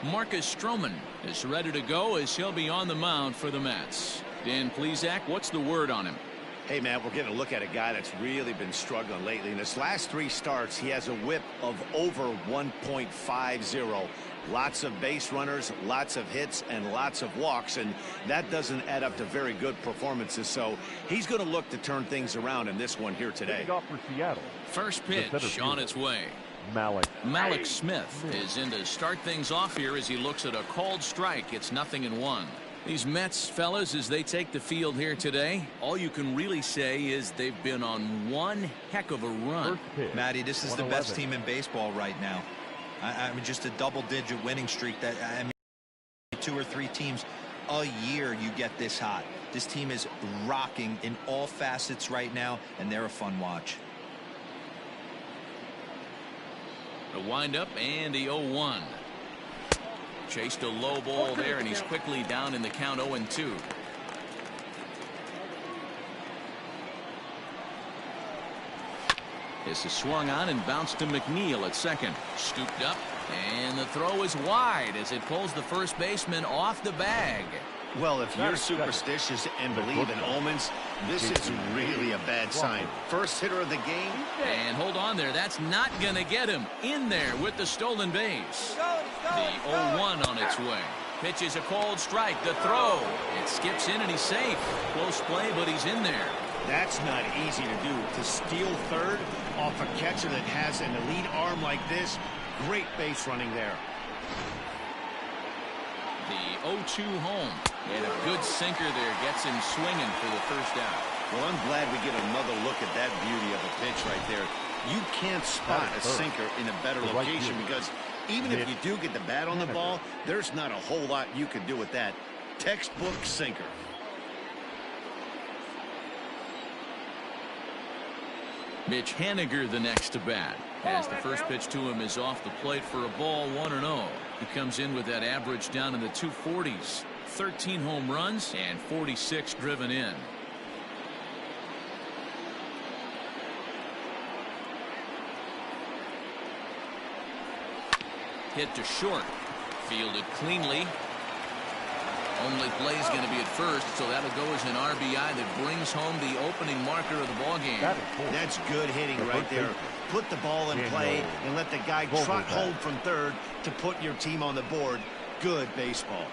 Marcus Stroman is ready to go as he'll be on the mound for the Mets. Dan Plesac, what's the word on him? Hey, man, we're getting a look at a guy that's really been struggling lately. In his last 3 starts, he has a whip of over 1.50. Lots of base runners, lots of hits, and lots of walks, and that doesn't add up to very good performances. So he's going to look to turn things around in this one here today. Off for Seattle. First pitch on its way. Malik Smith is in to start things off here as he looks at a called strike. It's 0-1. These Mets, fellas, as they take the field here today, all you can really say is they've been on one heck of a run. Matty, this is the best team in baseball right now. I mean, just a double-digit winning streak. That, I mean, 2 or 3 teams a year you get this hot. This team is rocking in all facets right now, and they're a fun watch. The windup and the 0-1. Chased a low ball there, and he's quickly down in the count 0-2. This is swung on and bounced to McNeil at second. Scooped up, and the throw is wide as it pulls the first baseman off the bag. Well, if you're superstitious and believe in omens, this is really a bad sign. First hitter of the game. And hold on there. That's not going to get him in there with the stolen base. The 0-1 on its way. Pitch is a cold strike. The throw. It skips in and he's safe. Close play, but he's in there. That's not easy to do. To steal third off a catcher that has an elite arm like this. Great base running there. The 0-2 home. And a good sinker there gets him swinging for the first out. Well, I'm glad we get another look at that beauty of a pitch right there. You can't spot a sinker in a better location because even if you do get the bat on the ball, there's not a whole lot you can do with that. Textbook sinker. Mitch Haniger the next to bat, as the first pitch to him is off the plate for a ball, 1-0. He comes in with that average down in the 240s. 13 home runs and 46 driven in. Hit to short. Fielded cleanly. Only play is going to be at first, so that'll go as an RBI that brings home the opening marker of the ball game. That's good hitting right there. Put the ball in play and let the guy trot home from third to put your team on the board. Good baseball.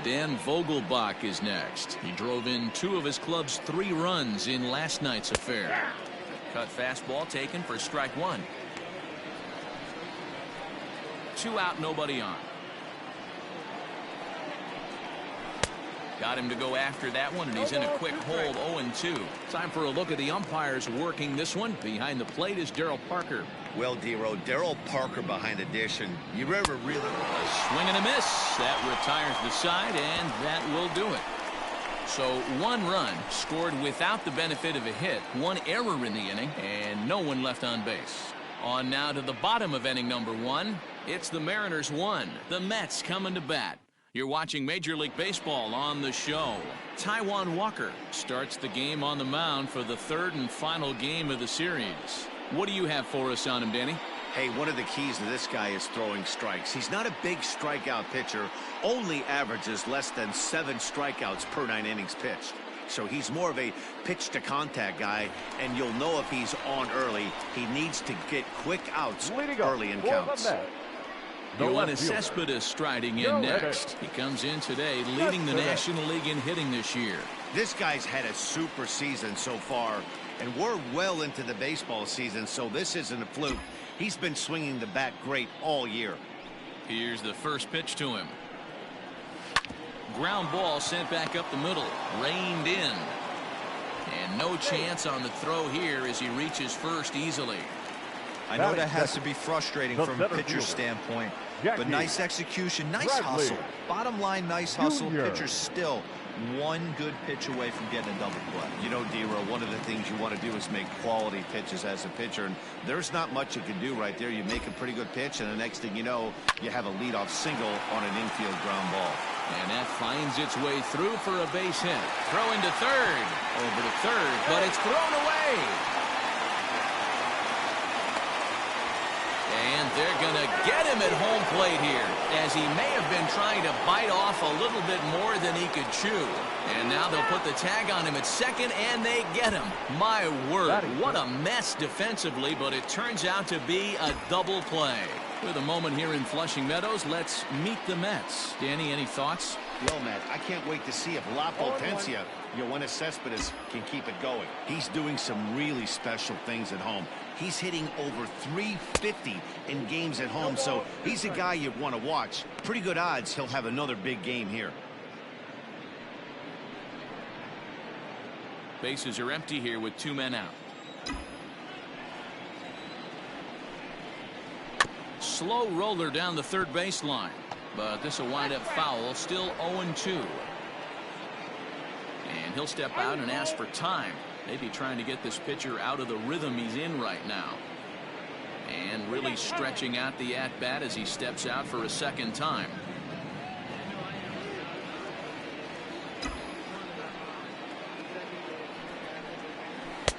Dan Vogelbach is next. He drove in 2 of his club's 3 runs in last night's affair. Cut fastball taken for strike 1. 2 out, nobody on. Got him to go after that one, and he's in a quick hold, 0-2. Time for a look at the umpires working this one. Behind the plate is Darryl Parker. Well, D-Row, Darryl Parker behind the dish, and you ever really... A swing and a miss. That retires the side, and that will do it. So 1 run scored without the benefit of a hit, 1 error in the inning, and no one left on base. On now to the bottom of inning number 1. It's the Mariners 1. The Mets coming to bat. You're watching Major League Baseball on the show. Taijuan Walker starts the game on the mound for the 3rd and final game of the series. What do you have for us on him, Danny? Hey, one of the keys to this guy is throwing strikes. He's not a big strikeout pitcher, only averages less than 7 strikeouts per 9 innings pitched. So he's more of a pitch to contact guy, and you'll know if he's on early. He needs to get quick outs early in counts. Yoenis Cespedes striding in next. He comes in today leading the National League in hitting this year. This guy's had a super season so far, and we're well into the baseball season, so this isn't a fluke. He's been swinging the bat great all year. Here's the first pitch to him. Ground ball sent back up the middle, reined in. And no chance on the throw here as he reaches first easily. I know that has to be frustrating from a pitcher's standpoint, but nice execution, nice hustle. Bottom line, nice hustle. Pitcher's still 1 good pitch away from getting a double play. You know, D-Row, one of the things you want to do is make quality pitches as a pitcher, and there's not much you can do right there. You make a pretty good pitch, and the next thing you know, you have a leadoff single on an infield ground ball. And that finds its way through for a base hit. Throw into third. Over to third, but it's thrown away. And they're going to get him at home plate here, as he may have been trying to bite off a little bit more than he could chew. And now they'll put the tag on him at second, and they get him. My word, what a mess defensively, but it turns out to be a double play. With a moment here in Flushing Meadows, let's meet the Mets. Danny, any thoughts? Well, Matt, I can't wait to see if La Potencia, Yoenis Cespedes, can keep it going. He's doing some really special things at home. He's hitting over 350 in games at home, so he's a guy you'd want to watch. Pretty good odds he'll have another big game here. Bases are empty here with 2 men out. Slow roller down the third baseline, but this will wind up foul. Still 0-2. And he'll step out and ask for time. Maybe trying to get this pitcher out of the rhythm he's in right now. And really stretching out the at-bat as he steps out for a second time.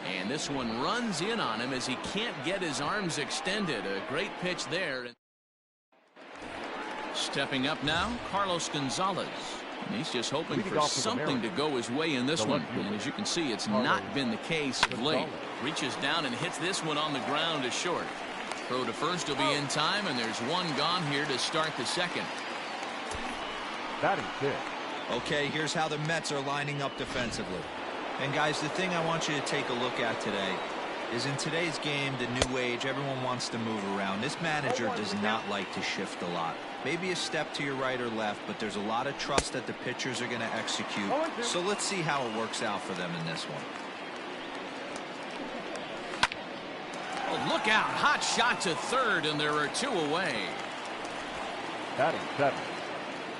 And this one runs in on him as he can't get his arms extended. A great pitch there. Stepping up now, Carlos Gonzalez. And he's just hoping for something to go his way in this one. And as you can see, it's not been the case of late. Reaches down and hits this one on the ground to short. Throw to first will be in time, and there's one gone here to start the second. Batting fifth. Okay, here's how the Mets are lining up defensively. And guys, the thing I want you to take a look at today is in today's game, the new age, everyone wants to move around. This manager does not like to shift a lot. Maybe a step to your right or left, but there's a lot of trust that the pitchers are going to execute. So let's see how it works out for them in this one. Oh, look out. Hot shot to third, and there are 2 away. Batting seventh.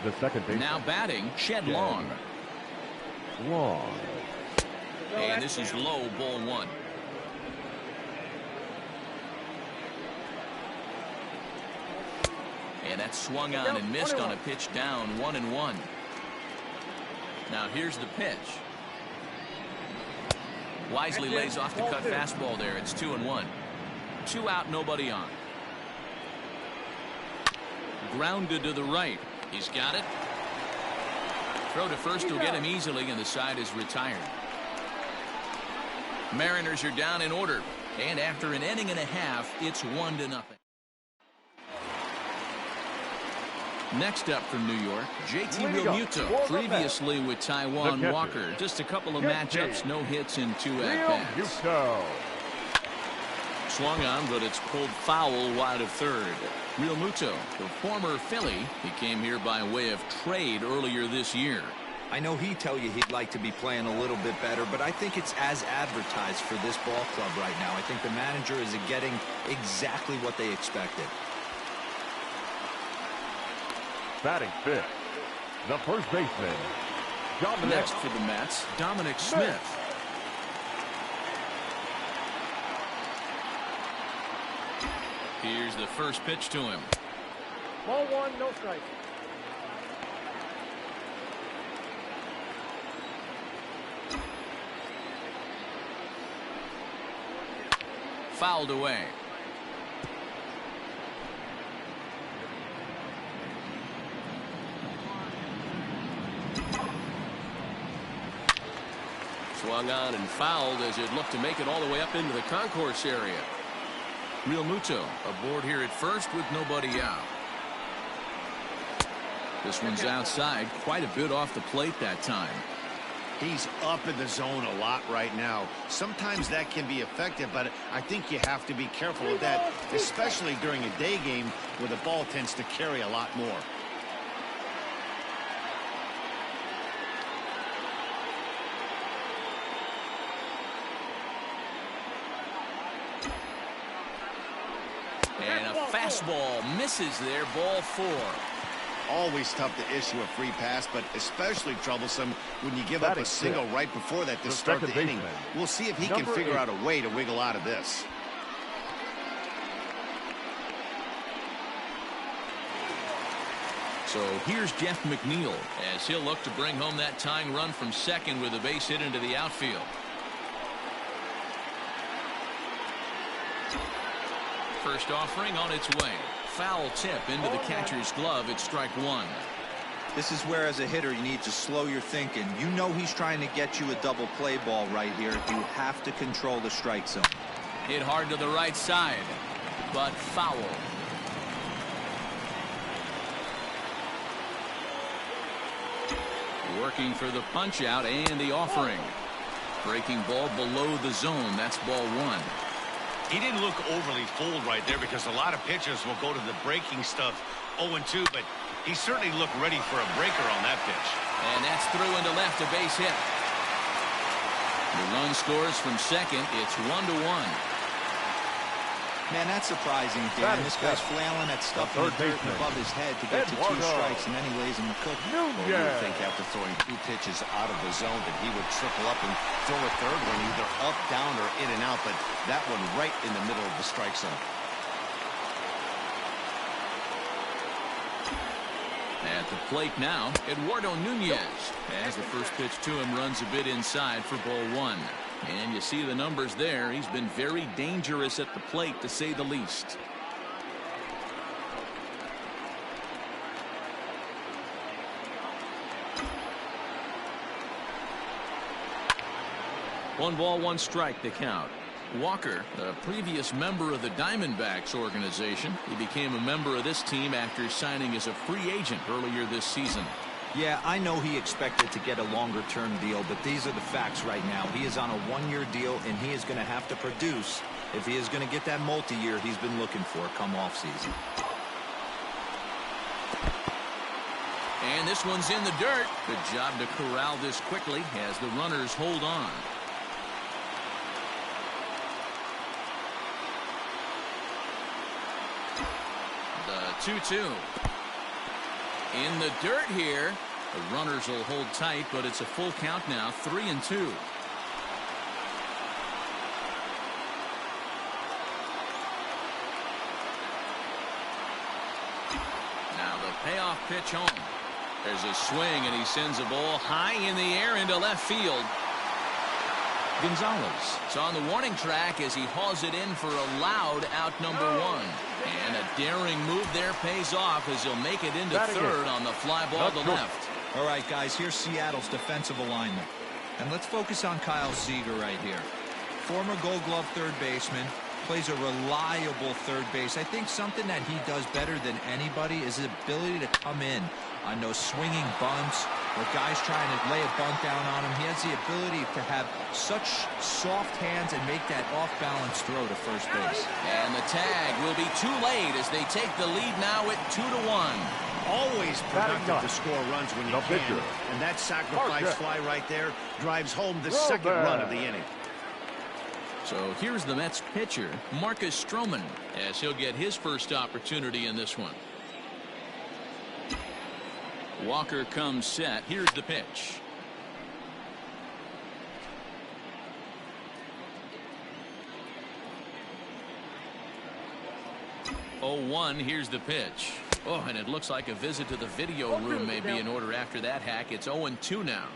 The second baseman. Now batting, Shed Long. Long. And this is low, ball 1. And that swung on and missed on a pitch down, 1-1. Now here's the pitch. Wisely lays off the cut fastball there. It's 2-1. 2 out, nobody on. Grounded to the right. He's got it. Throw to first will get him easily, and the side is retired. Mariners are down in order, and after an inning and a half, it's 1-0. Next up from New York, JT Realmuto, previously with Taiwan Walker. Just a couple of matchups, no hits in 2 at-bats. Swung on, but it's pulled foul wide of third. Realmuto, the former Philly, he came here by way of trade earlier this year. I know he'd tell you he'd like to be playing a little bit better, but I think it's as advertised for this ball club right now. I think the manager is getting exactly what they expected. Batting fifth. The first baseman. Dominic. Next for the Mets, Dominic Smith. Here's the first pitch to him. Ball 1, no strike. Fouled away. Swung on and fouled as it looked to make it all the way up into the concourse area. Realmuto aboard here at first with nobody out. This one's outside, quite a bit off the plate that time. He's up in the zone a lot right now. Sometimes that can be effective, but I think you have to be careful with that, especially during a day game where the ball tends to carry a lot more. And a fastball misses there, ball 4. Always tough to issue a free pass, but especially troublesome when you give up a single right before that to start the inning. We'll see if he can figure out a way to wiggle out of this. So here's Jeff McNeil as he'll look to bring home that tying run from second with a base hit into the outfield. First offering on its way. Foul tip into the catcher's glove. It's strike one. This is where, as a hitter, you need to slow your thinking. You know he's trying to get you a double play ball right here. You have to control the strike zone. Hit hard to the right side, but foul. Working for the punch out and the offering. Breaking ball below the zone. That's ball one. He didn't look overly fooled right there because a lot of pitchers will go to the breaking stuff 0-2, but he certainly looked ready for a breaker on that pitch. And that's through into left, a base hit. The run scores from second. It's 1-1. Man, that's surprising, Dan. This guy's flailing at stuff in the dirt above his head to get to 2 strikes, and then he lays him a cook. Well, you would think after throwing 2 pitches out of the zone that he would triple up and throw a third one either up, down, or in and out, but that one right in the middle of the strike zone. At the plate now, Eduardo Nunez, as the first pitch to him runs a bit inside for ball one. And you see the numbers there. He's been very dangerous at the plate, to say the least. One ball, one strike, the count. Walker, a previous member of the Diamondbacks organization. He became a member of this team after signing as a free agent earlier this season. Yeah, I know he expected to get a longer-term deal, but these are the facts right now. He is on a 1-year deal, and he is going to have to produce if he is going to get that multi-year he's been looking for come off-season. And this one's in the dirt. Good job to corral this quickly as the runners hold on. The 2-2. In the dirt here. The runners will hold tight, but it's a full count now, 3-2. Now the payoff pitch home. There's a swing, and he sends a ball high in the air into left field. Gonzalez is on the warning track as he hauls it in for a loud out number one. And a daring move there pays off as he'll make it into third on the fly ball to left. All right, guys, here's Seattle's defensive alignment. And let's focus on Kyle Seager right here. Former Gold Glove third baseman, plays a reliable third base. I think something that he does better than anybody is his ability to come in on those swinging bunts where guys trying to lay a bunt down on him. He has the ability to have such soft hands and make that off-balance throw to first base. And the tag will be too late as they take the lead now at 2-1. Always productive to score runs when you can, and that sacrifice fly right there drives home the second run of the inning. So here's the Mets pitcher, Marcus Stroman, as he'll get his first opportunity in this one. Walker comes set. Here's the pitch. Oh, 1. Here's the pitch. Oh, and it looks like a visit to the video room may be in order after that hack. It's 0-2 now.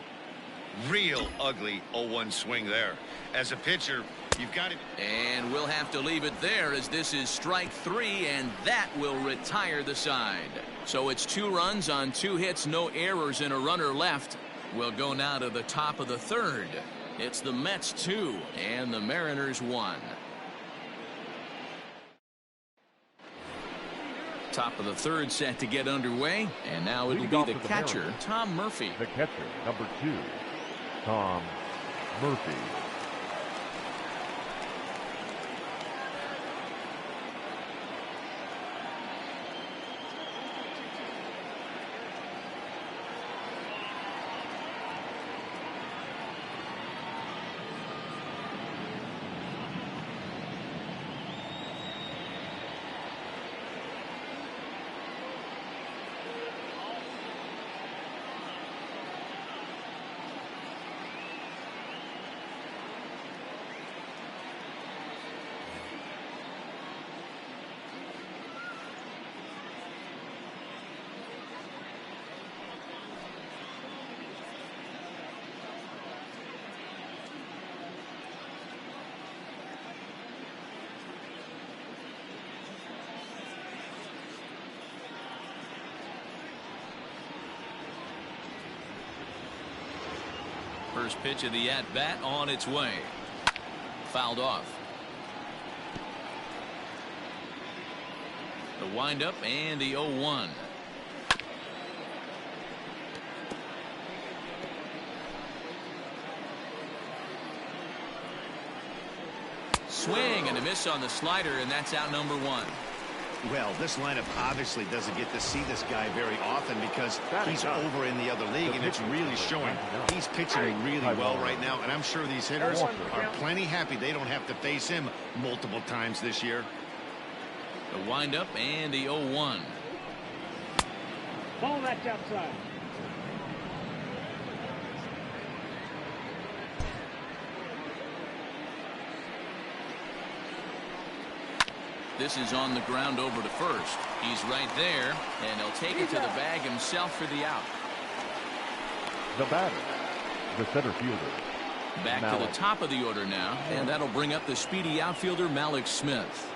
Real ugly 0-1 swing there. As a pitcher, you've got it. And we'll have to leave it there as this is strike 3, and that will retire the side. So it's 2 runs on 2 hits, no errors, and a runner left. We'll go now to the top of the third. It's the Mets 2 and the Mariners 1. Top of the third set to get underway, and now it'll be the catcher, Tom Murphy. The catcher, number 2, Tom Murphy. First pitch of the at-bat on its way. Fouled off. The windup and the 0-1. Swing and a miss on the slider, and that's out number 1. Well, this lineup obviously doesn't get to see this guy very often because he's over in the other league, and it's really showing. He's pitching really well right now, and I'm sure these hitters are plenty happy they don't have to face him multiple times this year. The windup and the 0-1. Ball that's outside. This is on the ground over to first. He's right there, and he'll take it to the bag himself for the out. The batter, the center fielder. Back to the top of the order now, and that'll bring up the speedy outfielder Malik Smith.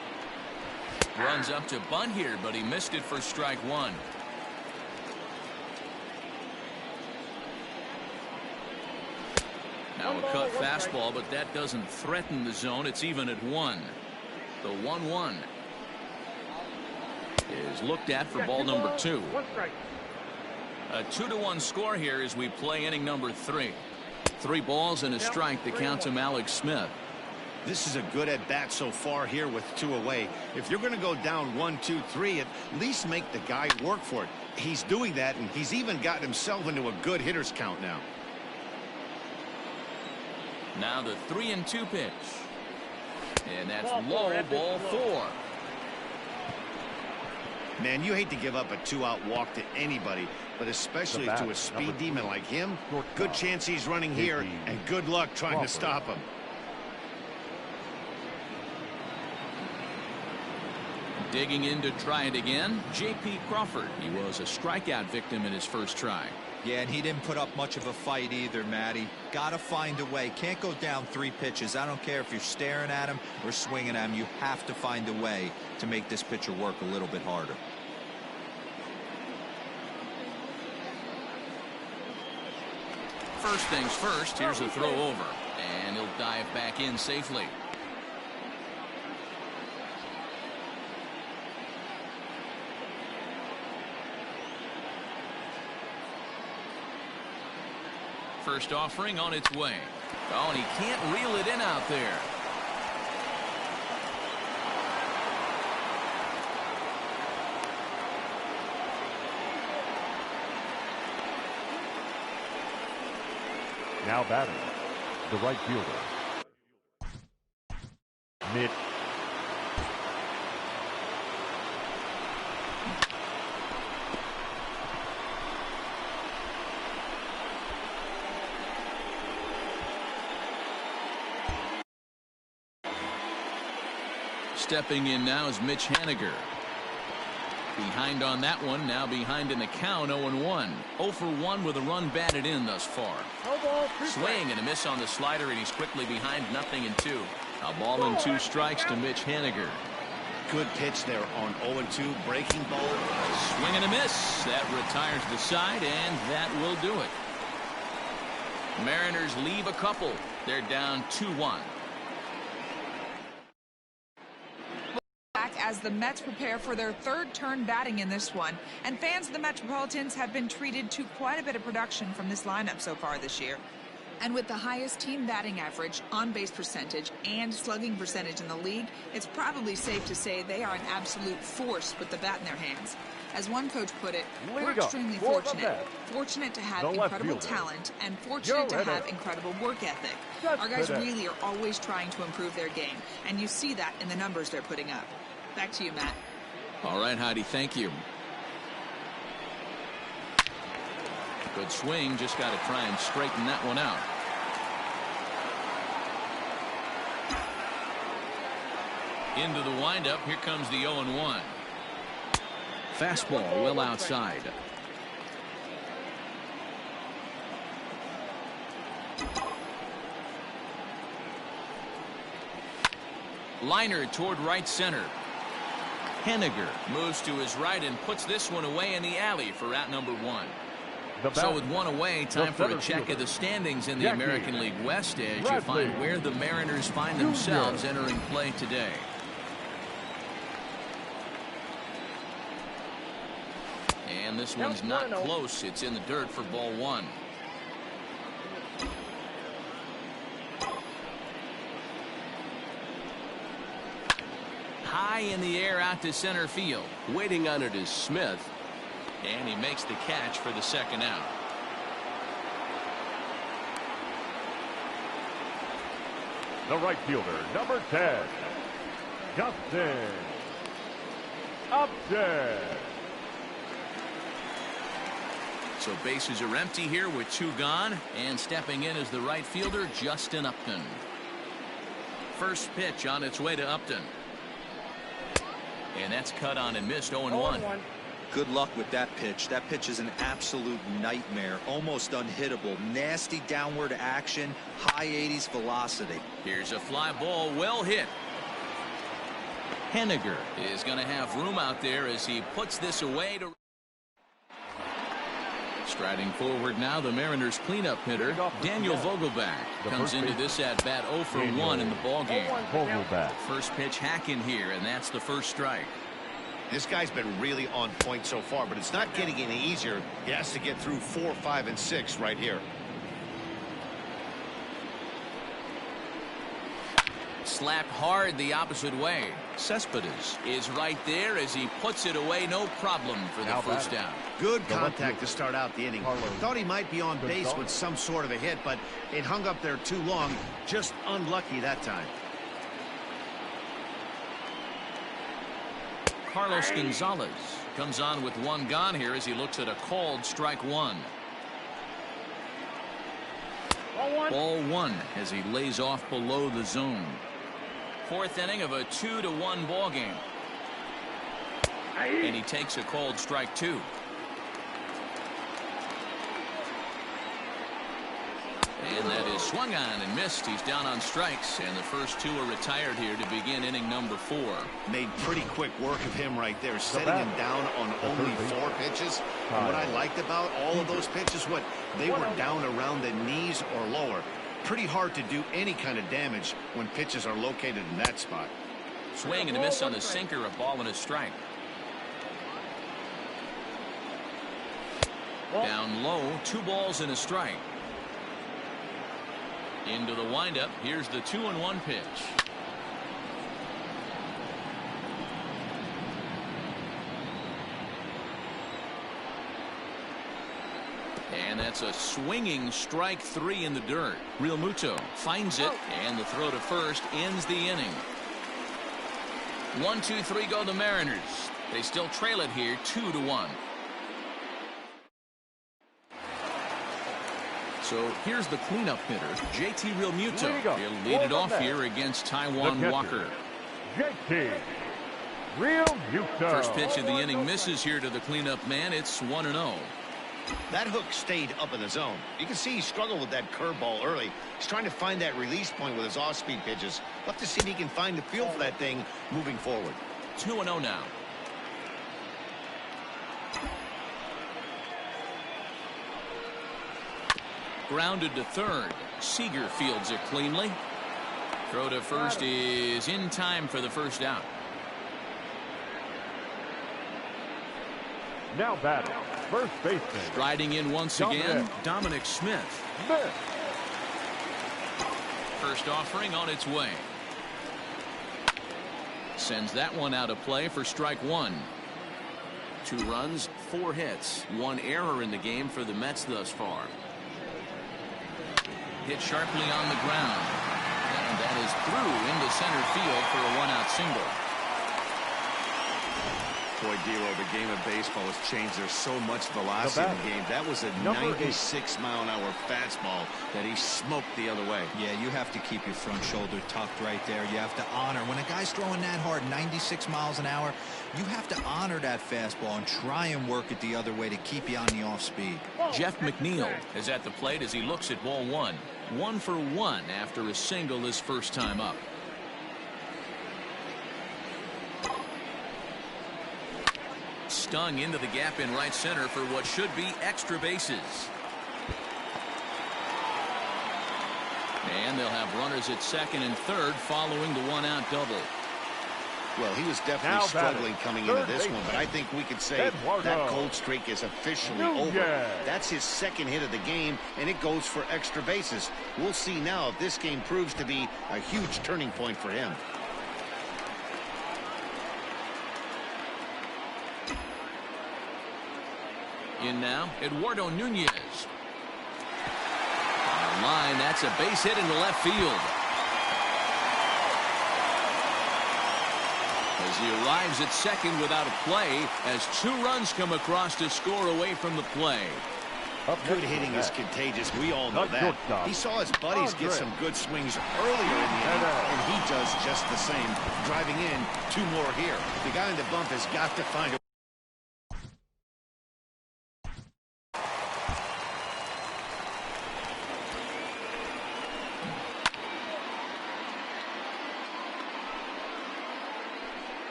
Runs up to bunt here, but he missed it for strike 1. Now a cut fastball, but that doesn't threaten the zone. It's even at 1. The 1-1 is looked at for ball number 2. A 2-1 score here as we play inning number 3. 3 balls and a strike to count to Malik Smith. This is a good at-bat so far here with 2 away. If you're going to go down 1-2-3, at least make the guy work for it. He's doing that, and he's even gotten himself into a good hitter's count now. Now the 3-2 pitch. And that's low, ball 4. Man, you hate to give up a 2-out walk to anybody, but especially to a speed demon like him. Good chance he's running here, and good luck trying to stop him. Digging in to try it again, J.P. Crawford. He was a strikeout victim in his first try. Yeah, and he didn't put up much of a fight either, Matty. Gotta find a way. Can't go down 3 pitches. I don't care if you're staring at him or swinging at him. You have to find a way to make this pitcher work a little bit harder. First things first, here's a throw over, and he'll dive back in safely. First offering on its way. Oh, and he can't reel it in out there. Now batting, the right fielder, Mitch. Stepping in now is Mitch Haniger. Behind on that one, now behind in the count, 0-1. 0 for 1 with a run batted in thus far. Swing and a miss on the slider, and he's quickly behind 0-2. A ball and 2 strikes to Mitch Haniger. Good pitch there on 0-2, breaking ball. Swing and a miss. That retires the side, and that will do it. Mariners leave a couple. They're down 2-1. As the Mets prepare for their 3rd turn batting in this one, and fans of the Metropolitans have been treated to quite a bit of production from this lineup so far this year. And with the highest team batting average, on-base percentage, and slugging percentage in the league, it's probably safe to say they are an absolute force with the bat in their hands. As one coach put it, we're extremely fortunate. Fortunate to have incredible talent and fortunate to have incredible work ethic. Our guys really are always trying to improve their game, and you see that in the numbers they're putting up. Back to you, Matt. All right, Heidi, thank you. Good swing, just got to try and straighten that one out. Into the windup, here comes the 0-1. Fastball well outside. Liner toward right center. Haniger moves to his right and puts this one away in the alley for out number 1. So with one away, time for a check of the standings in the American League West as you find where the Mariners find themselves entering play today. And this one's not close. It's in the dirt for ball one. High in the air out to center field. Waiting on it is Smith. And he makes the catch for the second out. The right fielder, number 10, Justin Upton. So bases are empty here with two gone, and stepping in is the right fielder, Justin Upton. First pitch on its way to Upton. And that's cut on and missed. 0-1. Good luck with that pitch. That pitch is an absolute nightmare. Almost unhittable. Nasty downward action. High 80s velocity. Here's a fly ball, well hit. Henniger is going to have room out there as he puts this away. Striding forward now, the Mariners cleanup hitter, Daniel Vogelback, comes into this at bat 0 for 1 in the ballgame. First pitch hacking here, and that's the first strike. This guy's been really on point so far, but it's not getting any easier. He has to get through 4, 5, and 6 right here. Slapped hard the opposite way. Cespedes is right there as he puts it away, no problem for the first down. Good contact to start out the inning. Thought he might be on base with some sort of a hit, but it hung up there too long. Just unlucky that time. Carlos Gonzalez comes on with one gone here as he looks at a called strike one. Ball one as he lays off below the zone. Fourth inning of a 2-1 ball game. And he takes a called strike two. And that is swung on and missed. He's down on strikes, and the first two are retired here to begin inning number 4. Made pretty quick work of him right there, setting him down on only 4 pitches. And what I liked about all of those pitches, they were down around the knees or lower. Pretty hard to do any kind of damage when pitches are located in that spot. Swing and a miss on the sinker, a ball and a strike. Down low, 2 balls and a strike. Into the windup. Here's the 2-1 pitch. And that's a swinging strike 3 in the dirt. Real Muto finds it, and the throw to first ends the inning. 1, 2, 3 go the Mariners. They still trail it here 2-1. So here's the cleanup hitter, JT Real Muto. He'll lead it off here against Taijuan Walker. JT Real Muto. First pitch of the inning misses here to the cleanup man. It's 1-0. That hook stayed up in the zone. You can see he struggled with that curveball early. He's trying to find that release point with his off-speed pitches. Love to see if he can find the feel for that thing moving forward. 2-0 now. Grounded to third. Seager fields it cleanly. Throw to first is in time for the first out. Now batting, first baseman. Striding in once again, Dominic Smith. First offering on its way. Sends that one out of play for strike 1. 2 runs, 4 hits, 1 error in the game for the Mets thus far. Hit sharply on the ground. And that is through into center field for a 1-out single. Boy, D'Lo, the game of baseball has changed. There's so much velocity in the game. That was a 96-mile-an-hour fastball that he smoked the other way. Yeah, you have to keep your front shoulder tucked right there. You have to honor. When a guy's throwing that hard, 96 miles an hour, you have to honor that fastball and try and work it the other way to keep you on the off speed. Jeff McNeil is at the plate as he looks at ball 1. 1 for 1 after a single his first time up. stung into the gap in right center for what should be extra bases. And they'll have runners at second and third following the one-out double. Well, he was definitely struggling coming into this one, but I think we could say that cold streak is officially over. That's his second hit of the game, and it goes for extra bases. We'll see now if this game proves to be a huge turning point for him. In now, Eduardo Nunez. On the line, that's a base hit into left field. As he arrives at second without a play, as 2 runs come across to score away from the play. Good hitting is contagious. We all know that. He saw his buddies get some good swings earlier in the inning, and he does just the same, driving in 2 more here. The guy in the bump has got to find a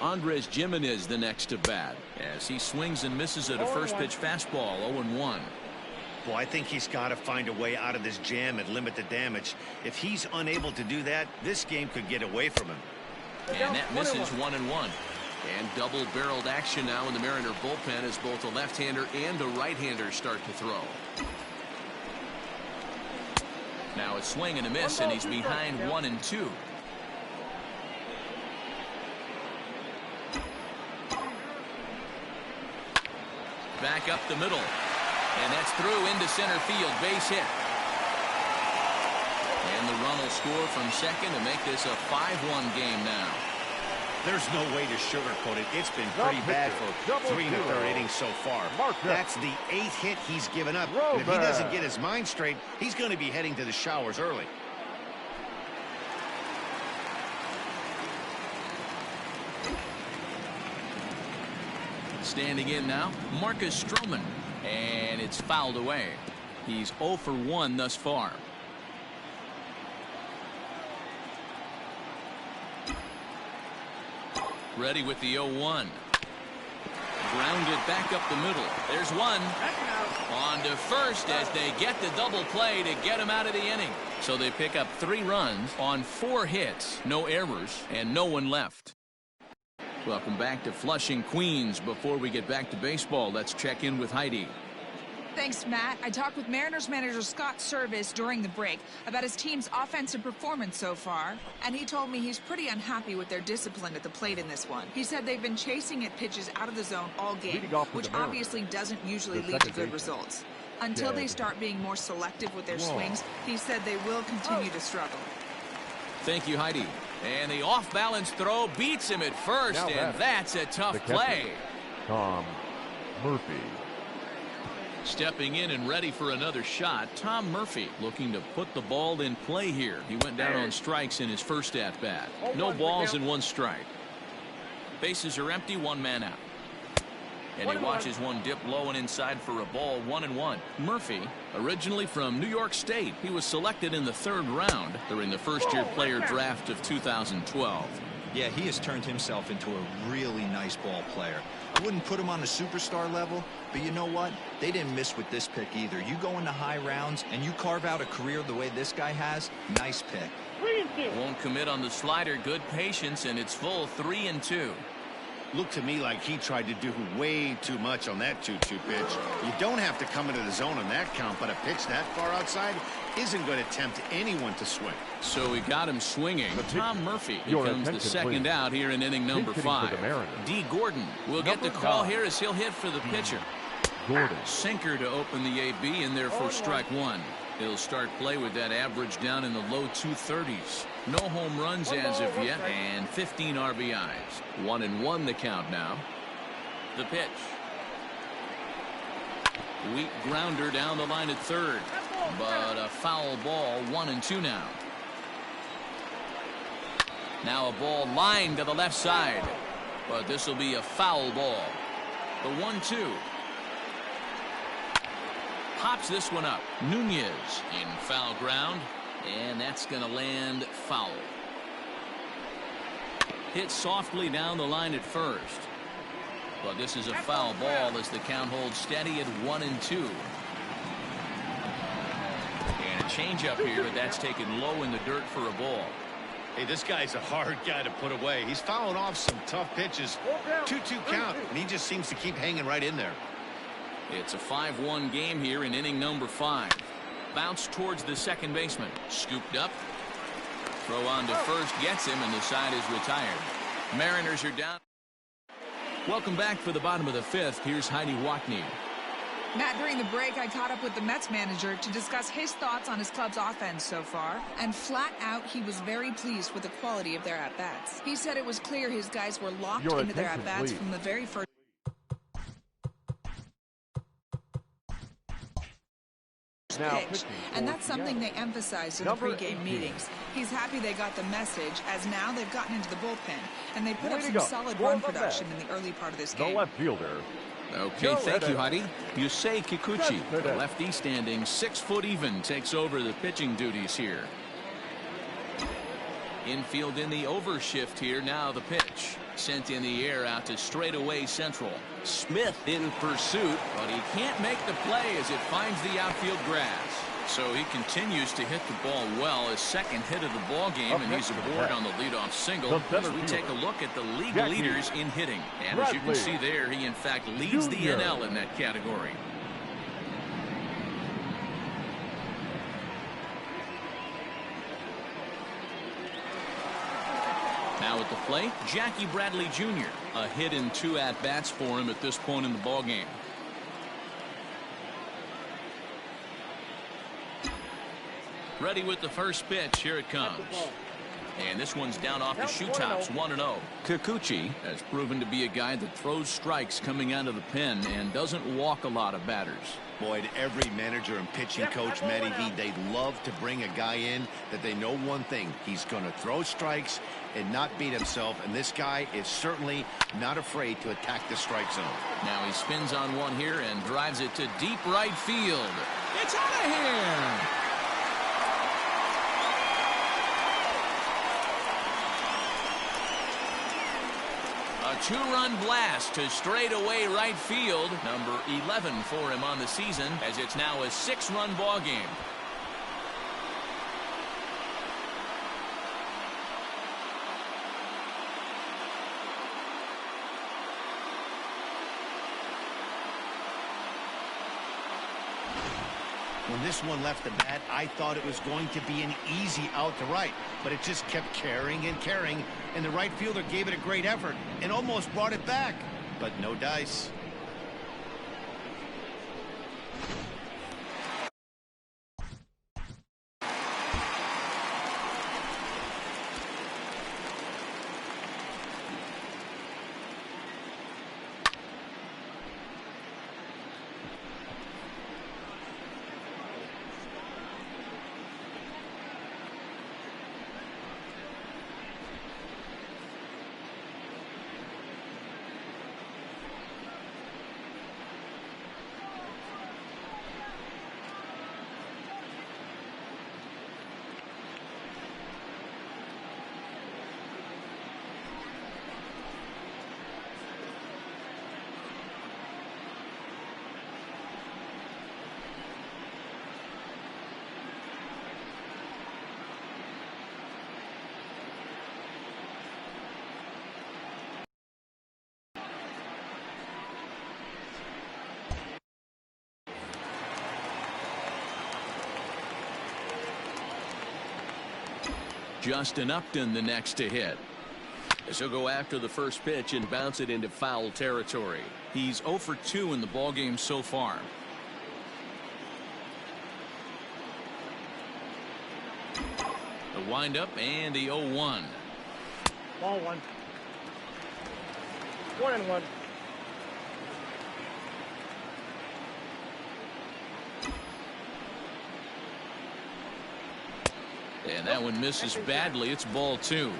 Andres Gimenez the next to bat as he swings and misses at a first pitch fastball. 0-1. Well, I think he's got to find a way out of this jam and limit the damage. If he's unable to do that, this game could get away from him. And that misses 1-1. And double-barreled action now in the Mariner bullpen as both a left-hander and a right-hander start to throw. Now a swing and a miss, and he's behind 1-2. Back up the middle. And that's through into center field. Base hit. And the run will score from second to make this a 5-1 game now. There's no way to sugarcoat it. It's been pretty bad for 3 1/3 innings so far. That's the 8th hit he's given up. And if he doesn't get his mind straight, he's going to be heading to the showers early. Standing in now, Marcus Stroman. And it's fouled away. He's 0 for 1 thus far. Ready with the 0-1. Grounded back up the middle. There's one. On to first as they get the double play to get him out of the inning. So they pick up 3 runs on 4 hits, no errors, and no one left. Welcome back to Flushing, Queens. Before we get back to baseball, let's check in with Heidi. Thanks, Matt. I talked with Mariners manager Scott Service during the break about his team's offensive performance so far, and he told me he's pretty unhappy with their discipline at the plate in this one. He said they've been chasing at pitches out of the zone all game, which obviously doesn't usually lead to good results. Until they start being more selective with their swings, he said they will continue to struggle. Thank you, Heidi. And the off-balance throw beats him at first, and that's a tough play. Tom Murphy. Stepping in and ready for another shot, Tom Murphy looking to put the ball in play here. He went down on strikes in his first at-bat. No balls and 1 strike. Bases are empty, 1 man out. And he watches one dip low and inside for a ball. 1-1. Murphy, originally from New York State, he was selected in the 3rd round during the first-year player draft of 2012. Yeah, he has turned himself into a really nice ball player. I wouldn't put him on the superstar level, but you know what? They didn't miss with this pick either. You go into high rounds and you carve out a career the way this guy has, nice pick. Won't commit on the slider. Good patience, and it's full. 3-2. Looked to me like he tried to do way too much on that 2-2 pitch. You don't have to come into the zone on that count, but a pitch that far outside isn't going to tempt anyone to swing. So he got him swinging. Tom Murphy becomes the second out here in inning number 5. D. Gordon will get the call here as he'll hit for the pitcher. Sinker to open the AB, and therefore strike 1. He'll start play with that average down in the low 230s. No home runs as of yet, and 15 RBIs. 1-1 the count now. The pitch. Weak grounder down the line at third, but a foul ball. 1-2 now. Now a ball lined to the left side, but this will be a foul ball. The 1-2. Pops this one up. Nunez in foul ground, and that's going to land foul. Hit softly down the line at first, but this is a foul ball as the count holds steady at 1-2. And a changeup here, but that's taken low in the dirt for a ball. Hey, this guy's a hard guy to put away. He's fouling off some tough pitches. 2-2 count, and he just seems to keep hanging right in there. It's a 5-1 game here in inning number 5. Bounce towards the second baseman. Scooped up. Throw on to first gets him, and the side is retired. Mariners are down. Welcome back for the bottom of the 5th. Here's Heidi Watney. Matt, during the break, I caught up with the Mets manager to discuss his thoughts on his club's offense so far, and flat out, he was very pleased with the quality of their at-bats. He said it was clear his guys were locked into their at-bats from the very first pitch, and that's something they emphasized in the pregame meetings. He's happy they got the message, as now they've gotten into the bullpen, and they put up some solid run production in the early part of this game. The left fielder. Okay, thank you, Heidi. Yusei Kikuchi, the lefty standing 6 foot even, takes over the pitching duties here. Infield in the overshift here. Now the pitch. Sent in the air out to straightaway central. Smith in pursuit, but he can't make the play as it finds the outfield grass. So he continues to hit the ball well. His second hit of the ball game, and he's aboard on the leadoff single as we take a look at the league leaders in hitting. And as you can see there, he in fact leads the NL in that category. Now at the plate, Jackie Bradley Jr. A hit in 2 at-bats for him at this point in the ballgame. Ready with the first pitch. Here it comes. And this one's down off the shoe tops, 1-0. Kikuchi has proven to be a guy that throws strikes coming out of the pen and doesn't walk a lot of batters. Boy, every manager and pitching coach, Matty V, they love to bring a guy in that they know one thing. He's going to throw strikes and not beat himself, and this guy is certainly not afraid to attack the strike zone. Now he spins on one here and drives it to deep right field. It's out of here! A 2-run blast to straightaway right field. Number 11 for him on the season, as it's now a 6-run ball game. When this one left the bat, I thought it was going to be an easy out to right, but it just kept carrying and carrying, and the right fielder gave it a great effort and almost brought it back, but no dice. Justin Upton the next to hit. As he'll go after the first pitch and bounce it into foul territory. He's 0 for 2 in the ballgame so far. The windup and the 0-1. Ball 1. 1-1. And that one misses badly. It's ball 2.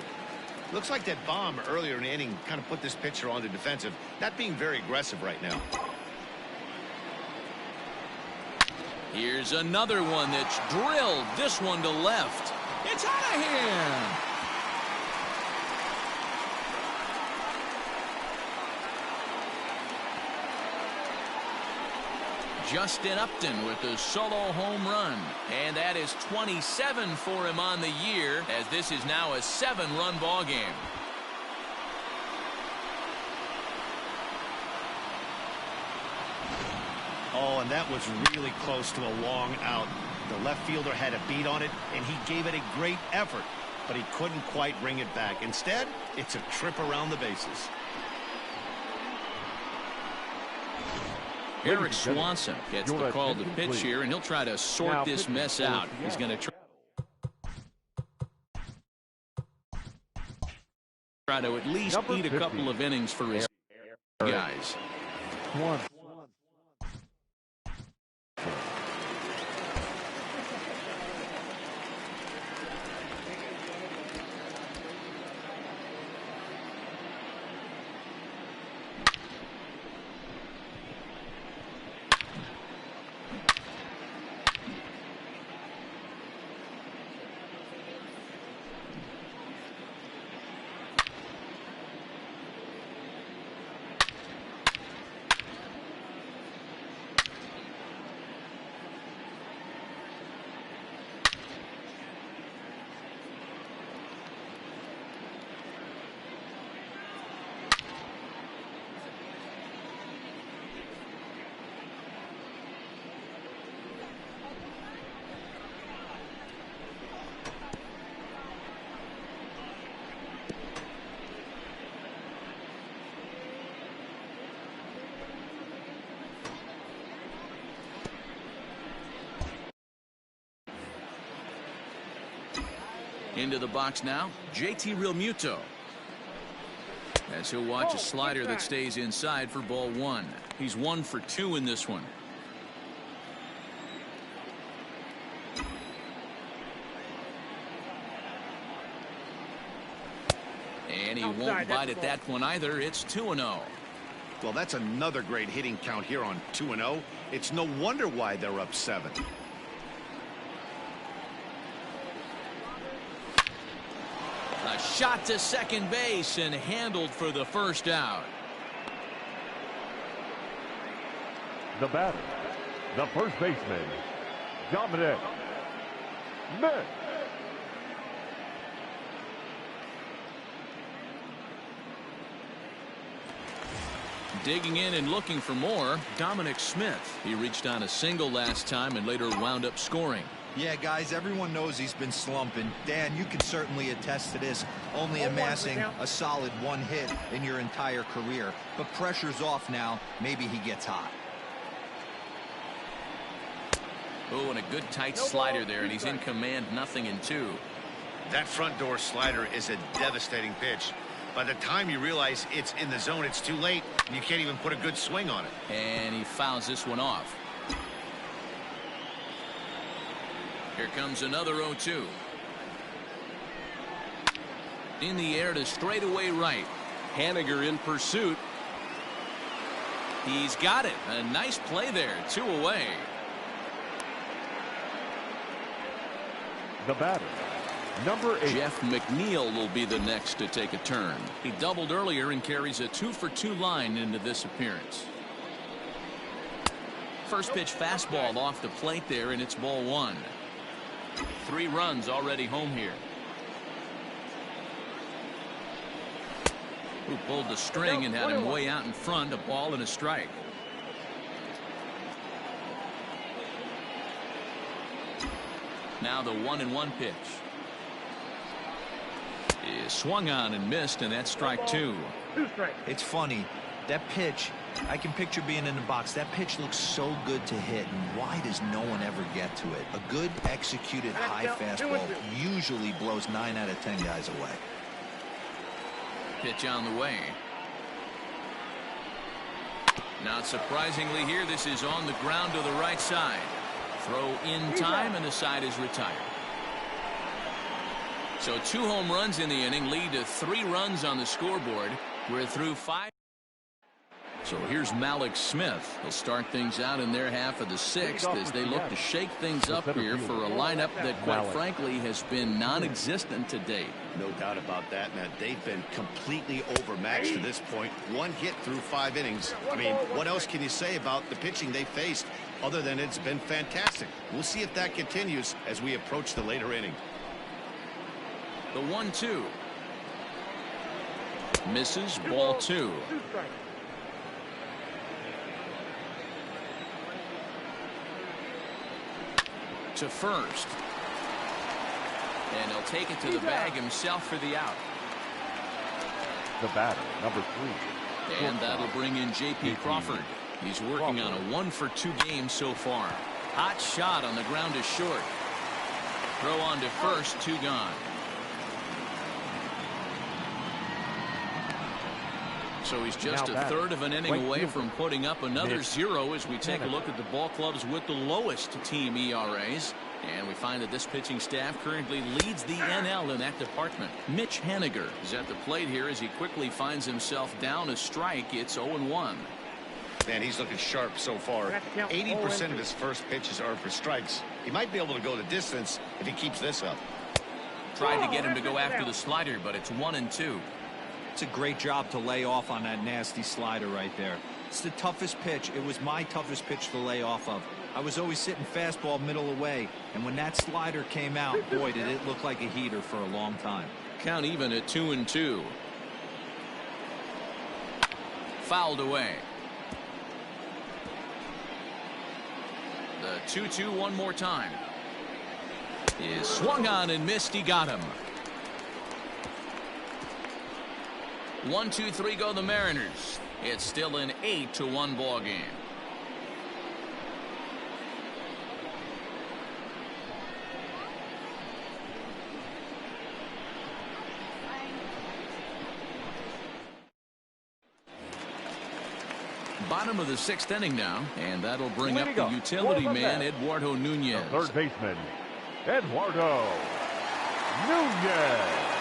Looks like that bomb earlier in the inning kind of put this pitcher on the defensive, not being very aggressive right now. Here's another one that's drilled. This one to left. It's out of here. Justin Upton with a solo home run. And that is 27 for him on the year, as this is now a 7-run ball game. Oh, and that was really close to a long out. The left fielder had a beat on it, and he gave it a great effort, but he couldn't quite bring it back. Instead, it's a trip around the bases. Eric Swanson gets the call to pitch here, and he'll try to sort this mess out. He's going to try to at least eat a couple of innings for his guys. Into the box now, JT Realmuto. As he'll watch a slider that stays inside for ball 1. He's 1 for 2 in this one. And he won't bite at that one either. It's 2-0. Well, that's another great hitting count here on 2-0. It's no wonder why they're up 7. A shot to second base and handled for the first out. The batter, the first baseman, Dominic Smith. Digging in and looking for more, Dominic Smith. He reached on a single last time and later wound up scoring. Yeah, guys, everyone knows he's been slumping. Dan, you can certainly attest to this, only amassing a solid 1 hit in your entire career. But pressure's off now. Maybe he gets hot. Oh, and a good tight slider there, and he's in command, 0-2. That front door slider is a devastating pitch. By the time you realize it's in the zone, it's too late, and you can't even put a good swing on it. And he fouls this one off. Here comes another 0-2. In the air to straightaway right. Haniger in pursuit. He's got it. A nice play there. 2 away. The batter, number 8. Jeff McNeil will be the next to take a turn. He doubled earlier and carries a 2-for-2 line into this appearance. First pitch fastball off the plate there, and it's ball 1. 3 runs already home here. Who pulled the string and had him way out in front, a ball and a strike. Now the 1-1 pitch is swung on and missed, and that's strike 2. It's funny, that pitch, I can picture being in the box. That pitch looks so good to hit, and why does no one ever get to it? A good executed high fastball usually blows 9 out of 10 guys away. Pitch on the way. Not surprisingly here, this is on the ground to the right side. Throw in time, and the side is retired. So 2 home runs in the inning lead to 3 runs on the scoreboard. We're through 5. So here's Malik Smith. He'll start things out in their half of the 6th as they look to shake things up here for a lineup that, quite frankly, has been non-existent to date. No doubt about that, man. They've been completely overmatched to this point. 1 hit through 5 innings. I mean, what else can you say about the pitching they faced other than it's been fantastic? We'll see if that continues as we approach the later inning. The 1-2. Misses, ball 2. To first. And he'll take it to the bag himself for the out. The batter, number 3. And that'll bring in J.P. Crawford. He's working on a 1-for-2 game so far. Hot shot on the ground is short. Throw on to first, 2 gone. So he's just a third of an inning away from putting up another 0 as we take a look at the ball clubs with the lowest team ERAs. And we find that this pitching staff currently leads the NL in that department. Mitch Haniger is at the plate here as he quickly finds himself down a strike. It's 0-1. Man, he's looking sharp so far. 80% of his first pitches are for strikes. He might be able to go the distance if he keeps this up. Tried to get him to go after the slider, but it's 1-2. It's a great job to lay off on that nasty slider right there. It's the toughest pitch. It was my toughest pitch to lay off of. I was always sitting fastball middle away, and when that slider came out, boy, did it look like a heater for a long time. Count even at 2-2. Fouled away. The 2-2 one more time. Is swung on and missed. He got him. 1-2-3 go the Mariners. It's still an 8-1 ball game. Bottom of the 6th inning now, and that'll bring up the utility man, Eduardo Nunez. The third baseman, Eduardo Nunez.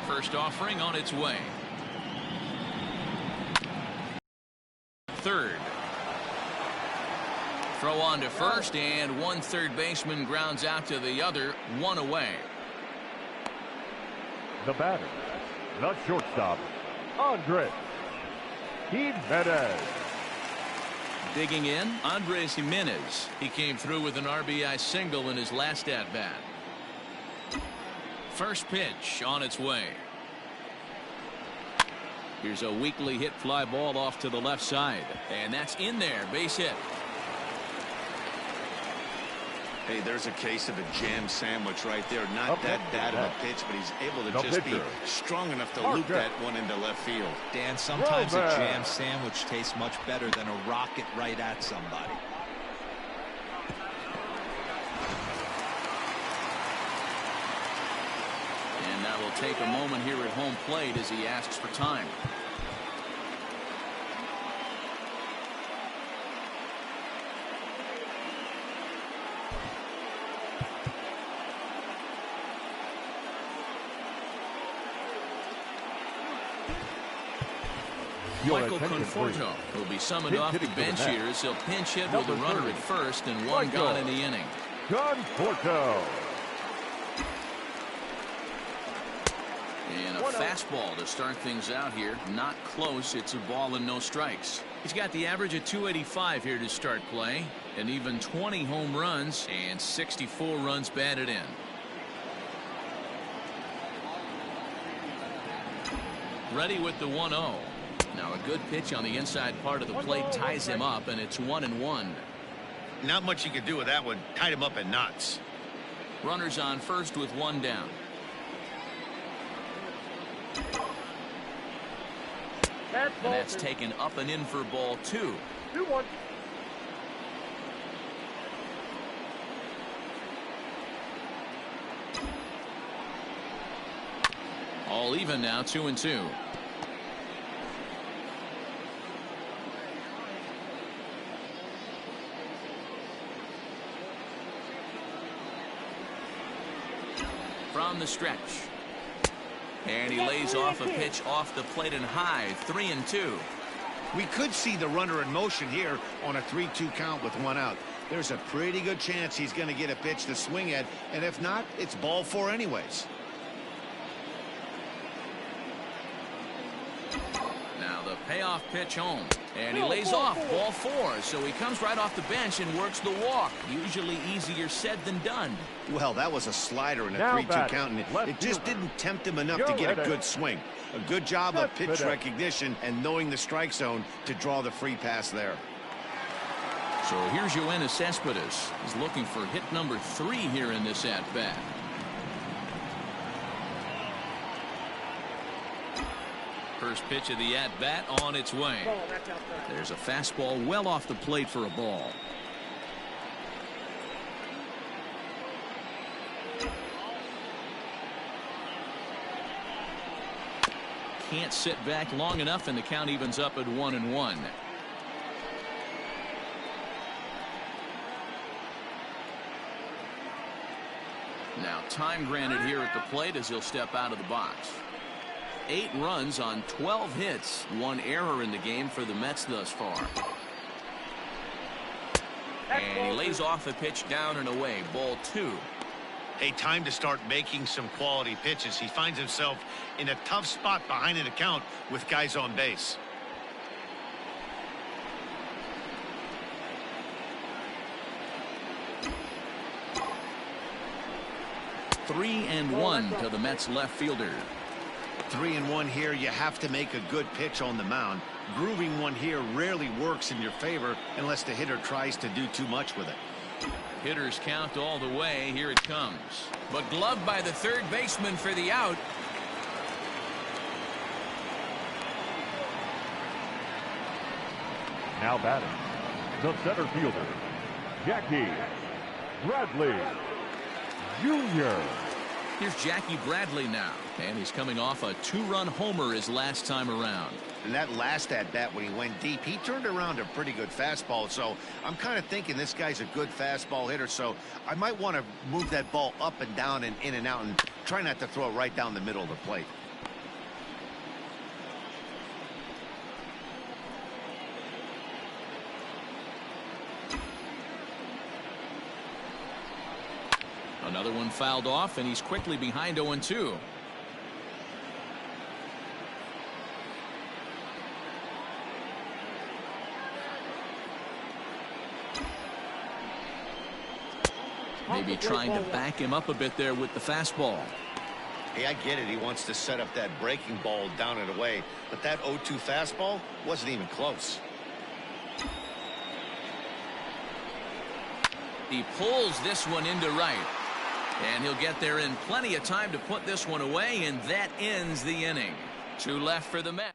First offering on its way. Third. Throw on to first, and one third baseman grounds out to the other, 1 away. The batter, the shortstop, Andres Jimenez. Digging in, Andres Jimenez. He came through with an RBI single in his last at-bat. First pitch on its way. Here's a weakly hit fly ball off to the left side, and that's in there, base hit. Hey, there's a case of a jam sandwich right there. Not that bad of a pitch, but he's able to just be strong enough to loop that one into left field. Dan, sometimes a jam sandwich tastes much better than a rocket right at somebody. And that will take a moment here at home plate as he asks for time. Your Michael attention, Conforto please. will be summoned Pinch off the hitting to the bench net. here as he'll pinch hit with Number the runner 30, at first and one Michael gone in the inning. Conforto. And a fastball to start things out here. Not close. It's a ball and no strikes. He's got the average of 285 here to start play. And even 20 home runs and 64 runs batted in. Ready with the 1-0. Now a good pitch on the inside part of the plate ties him up, and it's 1-1. Not much you could do with that one. Tied him up in knots. Runners on first with one down. And that's taken up and in for ball 2. 2-1. All even now, 2-2. From the stretch. And he lays off a pitch off the plate and high. 3-2. We could see the runner in motion here on a 3-2 count with one out. There's a pretty good chance he's going to get a pitch to swing at, and if not, it's ball 4 anyways. Now the payoff pitch home. And he lays off ball 4. So he comes right off the bench and works the walk. Usually easier said than done. Well, that was a slider in a Now 3-2 count, and it just fielder. didn't tempt him enough Go to get a ahead. good swing. A good job of pitch Cespedes. recognition and knowing the strike zone to draw the free pass there. So here's Yoenis Cespedes. He's looking for hit number 3 here in this at-bat. First pitch of the at-bat on its way. There's a fastball well off the plate for a ball. Can't sit back long enough, and the count evens up at 1-1. Now time granted here at the plate as he'll step out of the box. 8 runs on 12 hits. 1 error in the game for the Mets thus far. And he lays off a pitch down and away. Ball 2. Hey, time to start making some quality pitches. He finds himself in a tough spot behind an account with guys on base. Three and one to the Mets left fielder. 3-1 here. You have to make a good pitch on the mound. Grooving one here rarely works in your favor unless the hitter tries to do too much with it. Hitters count all the way. Here it comes. But gloved by the third baseman for the out. Now batting, the center fielder, Jackie Bradley Jr. Here's Jackie Bradley now. And he's coming off a 2-run homer his last time around. And that last at-bat when he went deep, he turned around a pretty good fastball. So I'm kind of thinking this guy's a good fastball hitter. So I might want to move that ball up and down and in and out and try not to throw it right down the middle of the plate. Another one fouled off, and he's quickly behind 0-2. Maybe trying to back him up a bit there with the fastball. Hey, I get it. He wants to set up that breaking ball down and away. But that 0-2 fastball wasn't even close. He pulls this one into right. And he'll get there in plenty of time to put this one away, and that ends the inning. 2 left for the Mets.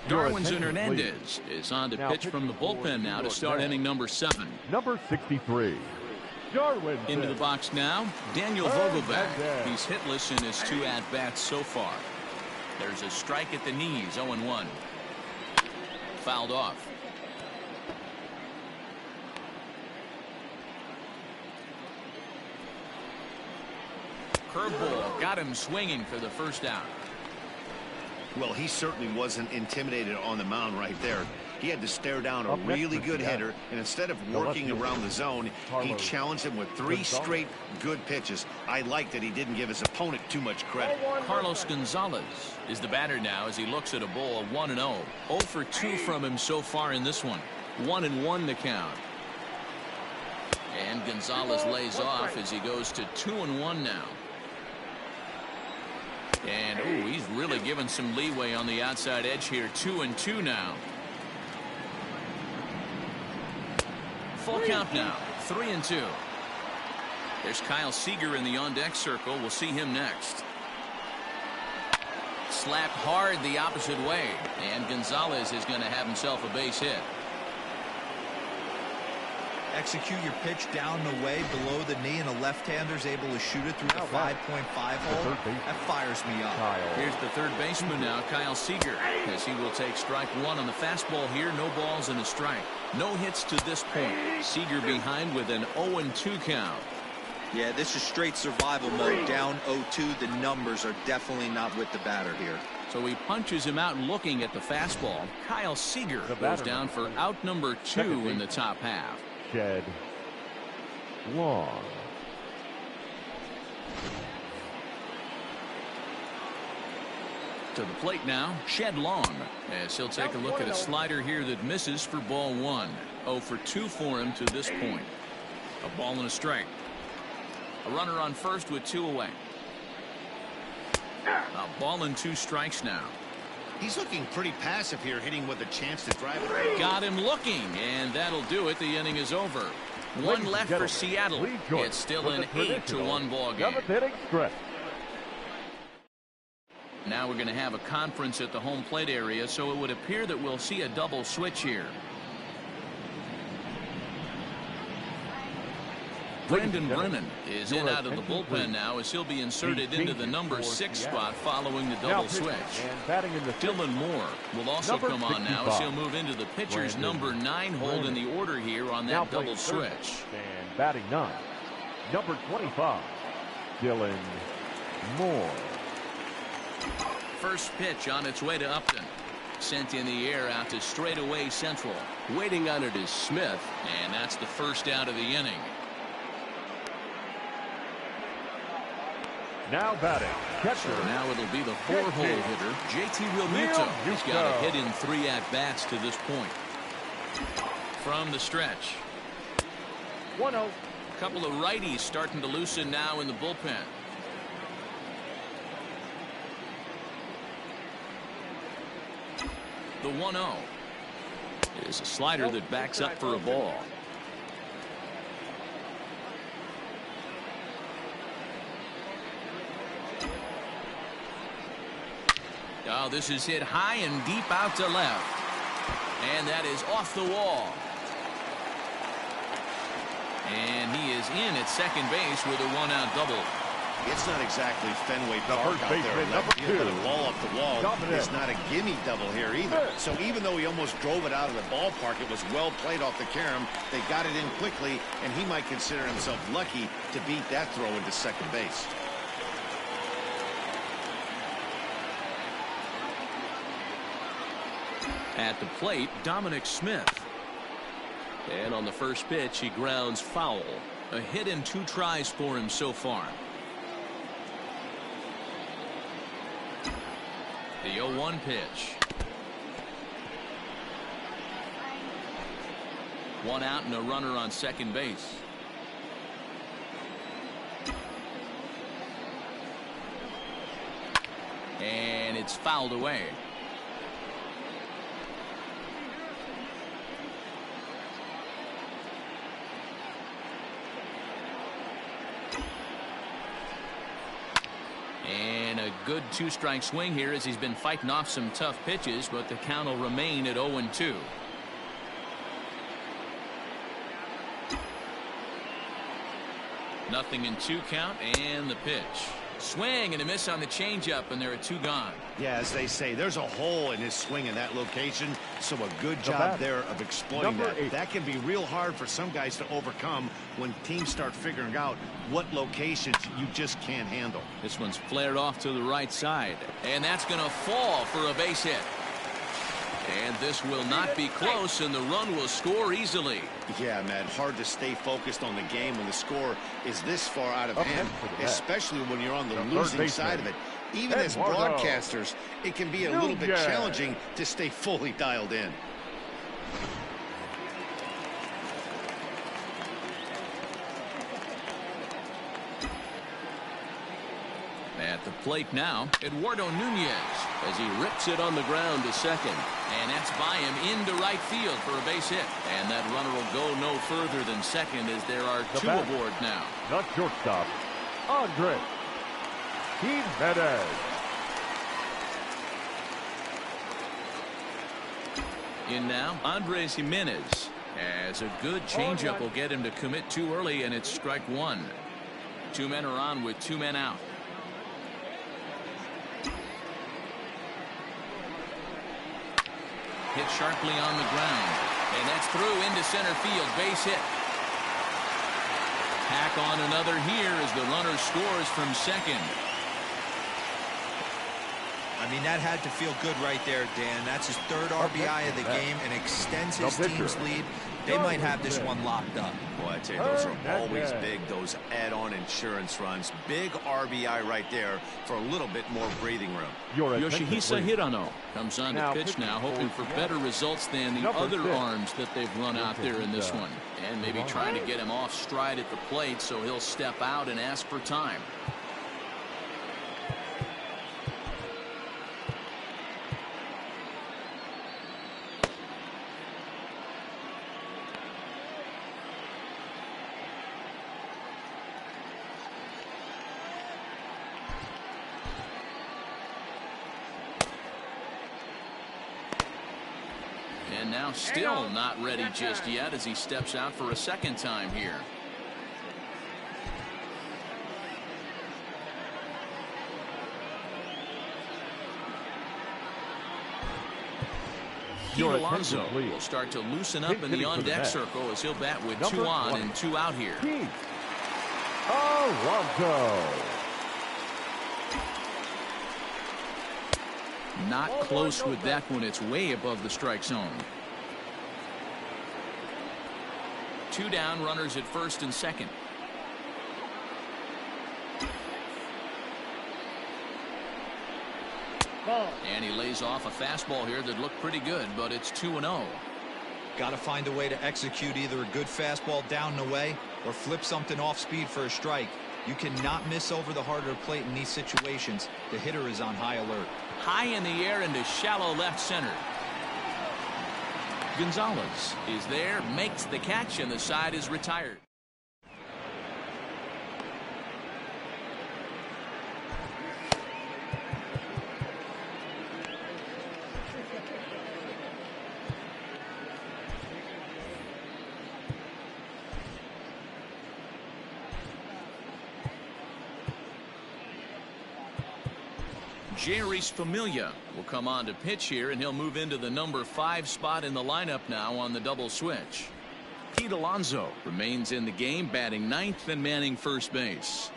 Darwinzon Hernandez is on to pitch from the bullpen now to start inning number 7. Number 63, Darwinzon. Into the box now, Daniel Vogelback. He's hitless in his 2 at-bats so far. There's a strike at the knees, 0-1. Fouled off. Curveball got him swinging for the first out. Well, he certainly wasn't intimidated on the mound right there. He had to stare down a really good hitter, and instead of working around the zone, he challenged him with 3 straight good pitches. I like that he didn't give his opponent too much credit. Carlos Gonzalez is the batter now as he looks at a ball of 1-0. 0 for 2 from him so far in this one. 1-1 the count. And Gonzalez lays off as he goes to 2-1 now. And ooh, he's really given some leeway on the outside edge here. 2-2 now. Full count now. 3-2. There's Kyle Seager in the on-deck circle. We'll see him next. Slapped hard the opposite way, and Gonzalez is going to have himself a base hit. Execute your pitch down and away below the knee, and a left-hander's able to shoot it through the 5.5 hole. That fires me up. Here's the third baseman now, Kyle Seager, as he will take strike 1 on the fastball here. No balls and a strike. No hits to this point. Seager behind with an 0-2 count. Yeah, this is straight survival mode. Down 0-2. The numbers are definitely not with the batter here. So he punches him out looking at the fastball. Kyle Seager goes down for out number 2 in the top half. Shed Long. To the plate now, Shed Long, as he'll take a look at a slider here that misses for ball 1. 0 for 2 for him to this point. A ball and a strike. A runner on first with 2 away. A ball and 2 strikes now. He's looking pretty passive here, hitting with a chance to drive it. Got him looking, and that'll do it. The inning is over. 1 left for Seattle. It's still an 8-1 ball game. 7th inning stretch. Now we're going to have a conference at the home plate area, so it would appear that we'll see a double switch here. Brendan Brennan is in out of the bullpen now as he'll be inserted into the number 6 spot following the double switch. Dylan Moore will also come on now as he'll move into the pitcher's number 9 hold in the order here on that double switch. And batting 9, number 25, Dylan Moore. First pitch on its way to Upton. Sent in the air out to straightaway central. Waiting on it is Smith, and that's the first out of the inning. Now batting, catcher. So now it'll be the 4-hole hitter, JT Realmuto. He's got a hit in 3 at-bats to this point. From the stretch. 1-0. A couple of righties starting to loosen now in the bullpen. The 1-0 is a slider that backs up for a ball. Oh, this is hit high and deep out to left. And that is off the wall. And he is in at second base with a 1-out double. It's not exactly Fenway Park out there, but a ball off the wall is not a gimme double here either. So even though he almost drove it out of the ballpark, it was well played off the carom. They got it in quickly, and he might consider himself lucky to beat that throw into second base. At the plate, Dominic Smith. And on the first pitch, he grounds foul. A hit in 2 tries for him so far. The 0-1 pitch. 1 out and a runner on second base. And it's fouled away. And a A good two-strike swing here as he's been fighting off some tough pitches, but the count will remain at 0-2. Nothing in 2 count, and the pitch. Swing and a miss on the changeup, and there are 2 gone. Yeah, as they say, there's a hole in his swing in that location, so a good job there of exploiting that. That can be real hard for some guys to overcome when teams start figuring out what locations you just can't handle. This one's flared off to the right side, and that's going to fall for a base hit. And this will not be close, and the run will score easily. Yeah, man, hard to stay focused on the game when the score is this far out of hand, especially when you're on the losing side of it. Even as broadcasters, it can be a little bit challenging to stay fully dialed in. At the plate now, Eduardo Nunez as he rips it on the ground to second. And that's by him into right field for a base hit. And that runner will go no further than second as there are 2 aboard now. The shortstop, Andres Jimenez. In now, Andres Jimenez. As a good changeup will get him to commit too early, and it's strike 1. 2 men are on with 2 men out. Hit sharply on the ground, and that's through into center field. Base hit. Tack on another here as the runner scores from second. I mean, that had to feel good right there, Dan. That's his 3rd RBI of the game and extends his team's lead. They might have this one locked up. Boy, I tell you, those are always big, those add-on insurance runs. Big RBI right there for a little bit more breathing room. Yoshihisa Hirano comes on to pitch now, hoping for better results than the other arms that they've run out there in this one. And maybe trying to get him off stride at the plate so he'll step out and ask for time. And now still not ready just yet as he steps out for a second time here. Pete Alonso will start to loosen up in the on-deck circle as he'll bat with 2 on and 2 out here. Alonso. Not close with that one. It's way above the strike zone. 2 down, runners at first and second. And he lays off a fastball here that looked pretty good, but it's 2-0. Got to find a way to execute either a good fastball down and away or flip something off speed for a strike. You cannot miss over the harder plate in these situations. The hitter is on high alert. High in the air into shallow left center. Gonzalez is there, makes the catch, and the side is retired. Jerry's Familia will come on to pitch here, and he'll move into the number 5 spot in the lineup now on the double switch. Pete Alonso remains in the game, batting 9th and manning first base.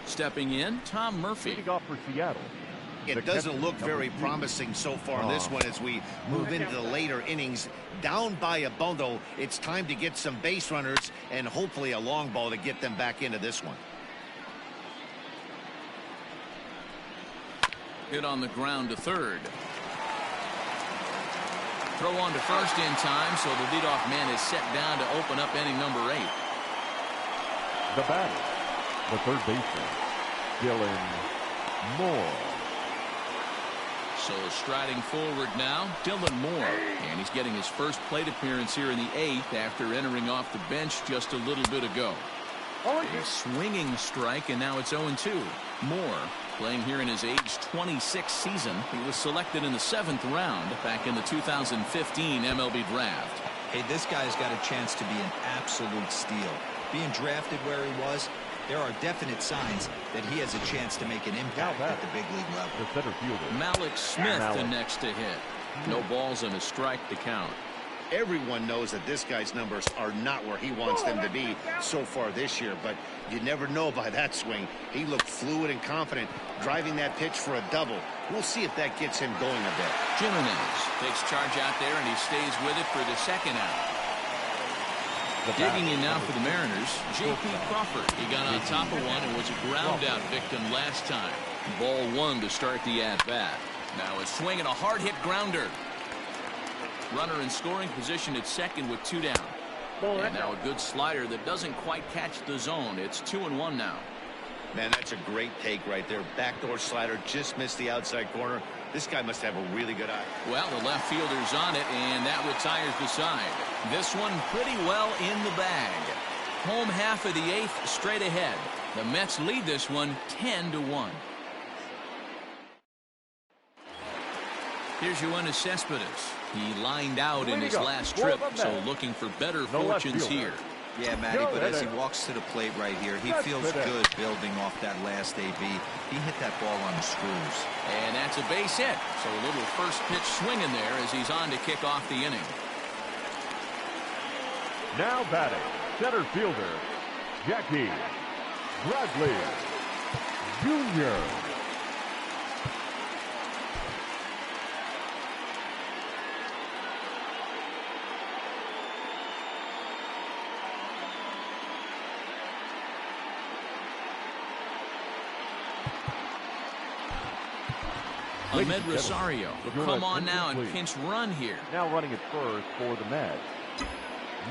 Stepping in, Tom Murphy. Leading off for Seattle, It doesn't look very promising so far in this one as we move into the later innings. Down by a bundle, it's time to get some base runners and hopefully a long ball to get them back into this one. Hit on the ground to third. Throw on to first in time, so the leadoff man is set down to open up inning number 8. The batter, the third baseman, Dylan Moore. So striding forward now, Dylan Moore. And he's getting his first plate appearance here in the 8th after entering off the bench just a little bit ago. A swinging strike, and now it's 0-2. Moore, playing here in his age 26 season. He was selected in the 7th round back in the 2015 MLB draft. Hey, this guy's got a chance to be an absolute steal. Being drafted where he was, there are definite signs that he has a chance to make an impact at the big league level. The center fielder, Malik Smith, the next to hit. No balls and a strike to count. Everyone knows that this guy's numbers are not where he wants them to be so far this year, but you never know by that swing. He looked fluid and confident, driving that pitch for a double. We'll see if that gets him going a bit. Jimenez takes charge out there, and he stays with it for the second out. Digging in now for the Mariners, J.P. Crawford. He got on top of one and was a ground-out victim last time. Ball 1 to start the at-bat. Now a swing and a hard-hit grounder. Runner in scoring position at second with 2 down. And now a good slider that doesn't quite catch the zone. It's 2-1 now. Man, that's a great take right there. Backdoor slider just missed the outside corner. This guy must have a really good eye. Well, the left fielder's on it, and that retires the side. This one pretty well in the bag. Home half of the 8th straight ahead. The Mets lead this one 10-1. Here's Yoenis Cespedes. He lined out in his last trip, so looking for better fortunes here. Yeah, Matty, but as he walks to the plate right here, he feels good building off that last AB. He hit that ball on the screws. And that's a base hit. So a little first pitch swing in there as he's on to kick off the inning. now batting, center fielder, Jackie Bradley Jr. Ahmed Rosario will come on now and pinch run here. Now running at first for the Mets,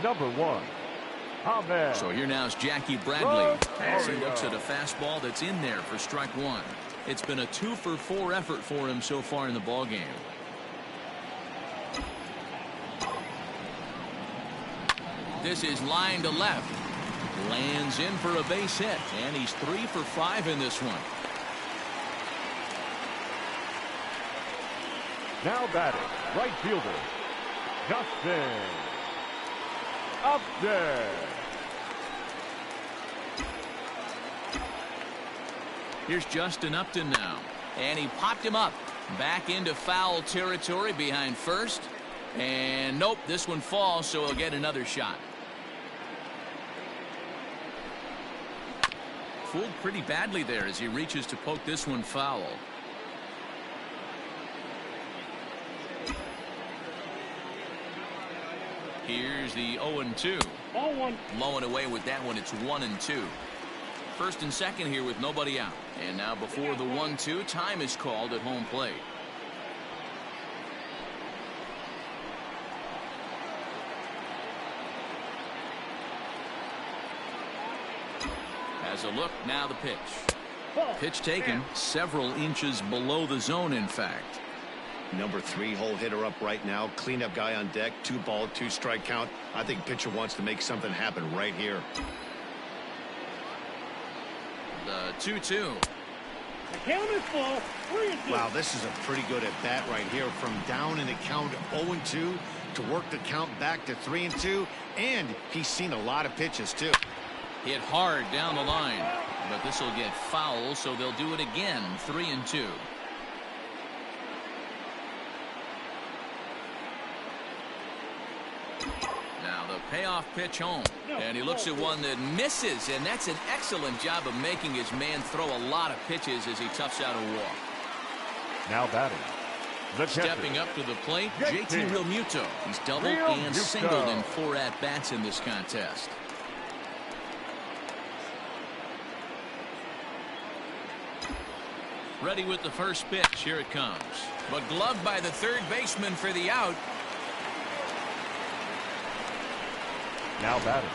number 1, Ahmed. So here now is Jackie Bradley as he looks at a fastball that's in there for strike 1. It's been a 2-for-4 effort for him so far in the ballgame. This is line to left. Lands in for a base hit, and he's 3 for 5 in this one. Now batting, right fielder, Justin Upton. Here's Justin Upton now, and he popped him up back into foul territory behind first, and nope, this one falls, so he'll get another shot. Fooled pretty badly there as he reaches to poke this one foul. Here's the 0-2. Blowing away with that one. It's 1-2. First and second here with nobody out. And now before the 1-2, time is called at home plate. Has a look, now the pitch. Pitch taken several inches below the zone, in fact. Number 3 hole hitter up right now. Cleanup guy on deck. 2 ball, 2 strike count. I think pitcher wants to make something happen right here. The 2-2. Wow, this is a pretty good at bat right here. From down in the count 0-2 to work the count back to 3-2. And he's seen a lot of pitches too. Hit hard down the line. But this will get foul, so they'll do it again. 3-2. Now the payoff pitch home, and he looks at one that misses, and that's an excellent job of making his man throw a lot of pitches as he toughs out a walk. Now batting. The Stepping catcher. up to the plate, JT Realmuto. He's doubled and singled in 4 at-bats in this contest. Ready with the first pitch. Here it comes. But gloved by the third baseman for the out. Now batting.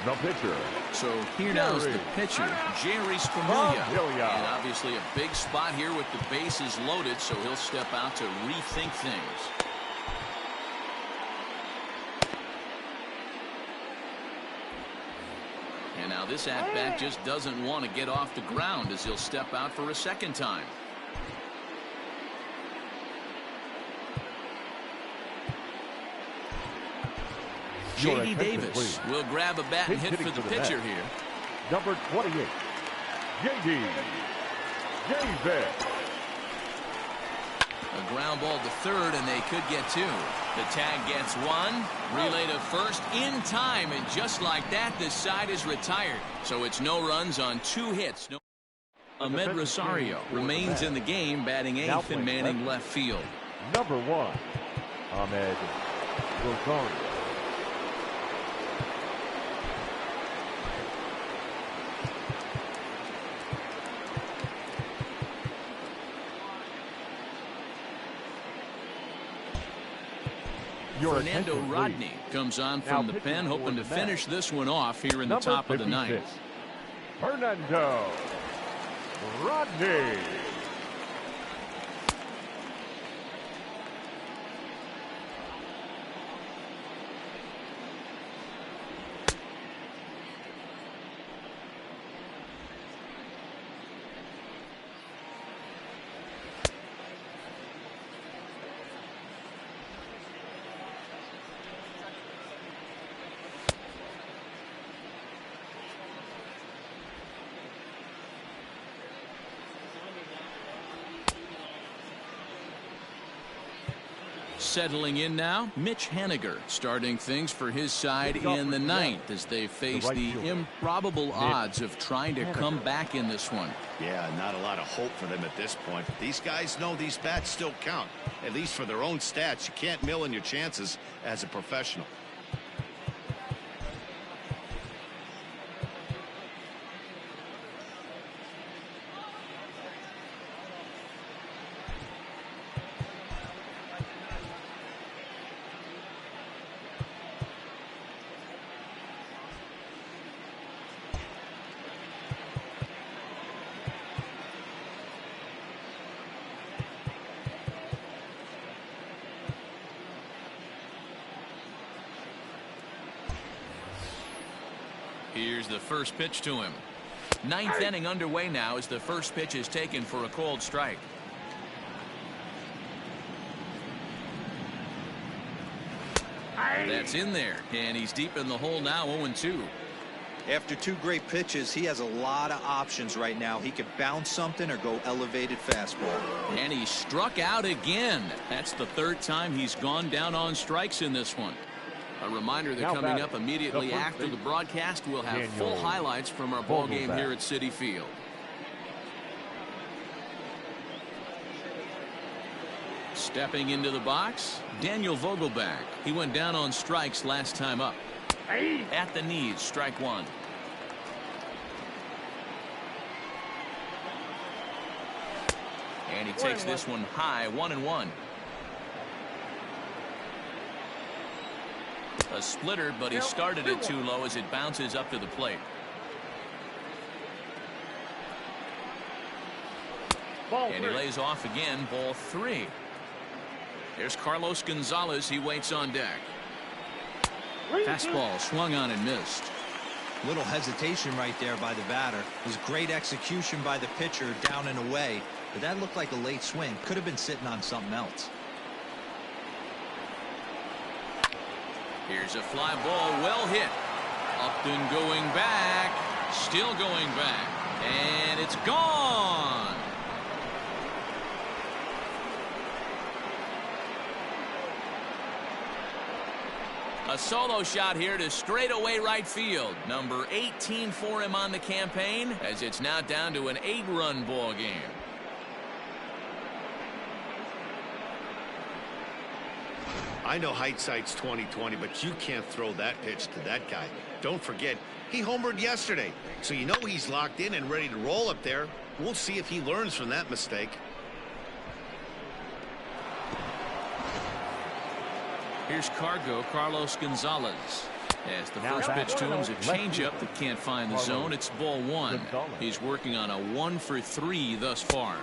The pitcher. So here now is the pitcher, Jerry Familia. Familia. And obviously a big spot here with the bases loaded, so he'll step out to rethink things. And now this at-bat just doesn't want to get off the ground as he'll step out for a second time. J.D. Davis will grab a bat and hit for the pitcher here. Number 28, J.D. Davis. A ground ball to third, and they could get 2. The tag gets 1. Relay to first in time, and just like that, this side is retired. So it's no runs on 2 hits. Ahmed Rosario remains in the game, batting 8th and manning left field. Number 1, Ahmed Rosario. Fernando Rodney comes on from the pen, hoping to finish this one off here in the top of the 9th. Fernando Rodney. Settling in now, Mitch Haniger starting things for his side in the 9th as they face the improbable odds of trying to come back in this one. Yeah, not a lot of hope for them at this point. These guys know these bats still count, at least for their own stats. You can't mill in your chances as a professional. Here's the first pitch to him. 9th inning underway now as the first pitch is taken for a called strike. That's in there, and he's deep in the hole now, 0-2. After 2 great pitches, he has a lot of options right now. He could bounce something or go elevated fastball. And he struck out again. That's the 3rd time he's gone down on strikes in this one. A reminder that coming up immediately after the broadcast, we'll have full highlights from our ball game here at Citi Field. Stepping into the box, Daniel Vogelback. He went down on strikes last time up. At the knees, strike 1. And he takes this one high, 1-1. A splitter, but he started it too low as it bounces up to the plate. And he lays off again, ball 3. There's Carlos Gonzalez. He waits on deck. Fastball swung on and missed. Little hesitation right there by the batter. It was great execution by the pitcher down and away, but that looked like a late swing. Could have been sitting on something else. Here's a fly ball, well hit. Upton going back, still going back, and it's gone. A solo shot here to straightaway right field. Number 18 for him on the campaign, as it's now down to an 8-run ball game. I know hindsight's 20/20, but you can't throw that pitch to that guy. Don't forget, he homered yesterday, so you know he's locked in and ready to roll up there. We'll see if he learns from that mistake. Here's Carlos Gonzalez. As the first pitch to him is a changeup that can't find the zone. It's ball one. He's working on a 1-for-3 thus far.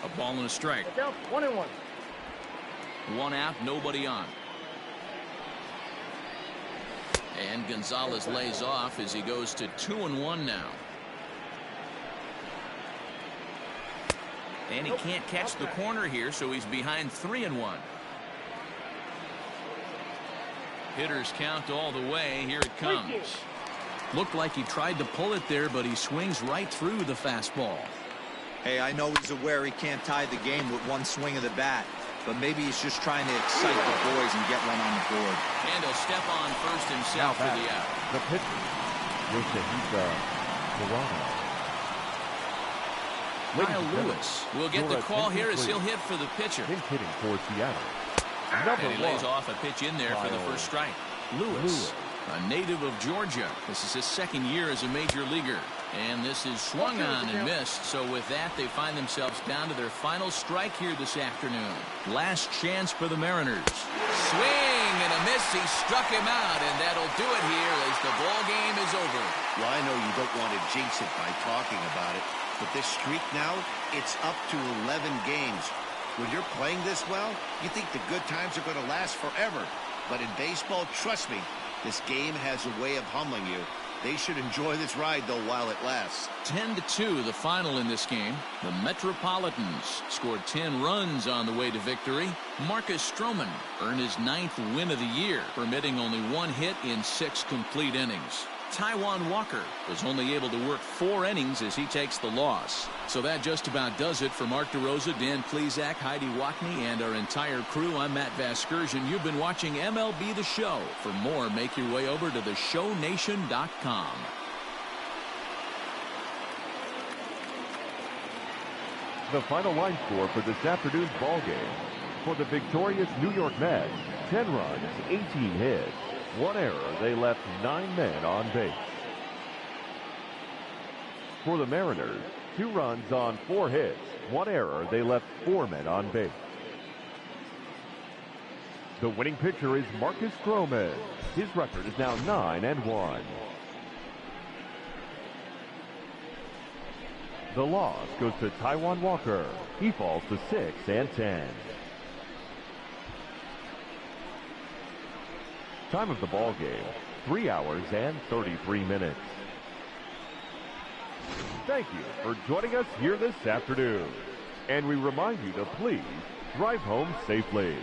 A ball and a strike. 1-1. One out, nobody on. And Gonzalez lays off as he goes to 2-1 now. And he can't catch the corner here, so he's behind 3-1. Hitters count all the way. Here it comes. Looked like he tried to pull it there, but he swings right through the fastball. Hey, I know he's aware he can't tie the game with one swing of the bat, but maybe he's just trying to excite the boys and get one on the board. And he'll step on first himself for the out. The pitcher, Yoshihisa Murano. Kyle Lewis will get the call here as he'll hit for the pitcher. He's hitting for Seattle. And he lays off a pitch in there for the first strike. Lewis, a native of Georgia. This is his second year as a major leaguer. And this is swung on and missed. So with that, they find themselves down to their final strike here this afternoon. Last chance for the Mariners. Swing and a miss. He struck him out, and that'll do it here as the ball game is over. Well, I know you don't want to jinx it by talking about it, but this streak now, it's up to 11 games. When you're playing this well, you think the good times are going to last forever. But in baseball, trust me, this game has a way of humbling you. They should enjoy this ride, though, while it lasts. 10-2, the final in this game. The Metropolitans scored 10 runs on the way to victory. Marcus Stroman earned his 9th win of the year, permitting only 1 hit in 6 complete innings. Taijuan Walker was only able to work 4 innings as he takes the loss. So that just about does it for Mark DeRosa, Dan Plesac, Heidi Watney, and our entire crew. I'm Matt Vasgersian. You've been watching MLB The Show. For more, make your way over to theshownation.com. The final line score for this afternoon's ball game. For the victorious New York Mets, 10 runs, 18 hits. 1 error, they left 9 men on base. For the Mariners, 2 runs on 4 hits. 1 error, they left 4 men on base. The winning pitcher is Marcus Stroman. His record is now 9-1. The loss goes to Taijuan Walker. He falls to 6-10. Time of the ball game, 3 hours and 33 minutes. Thank you for joining us here this afternoon. And we remind you to please drive home safely.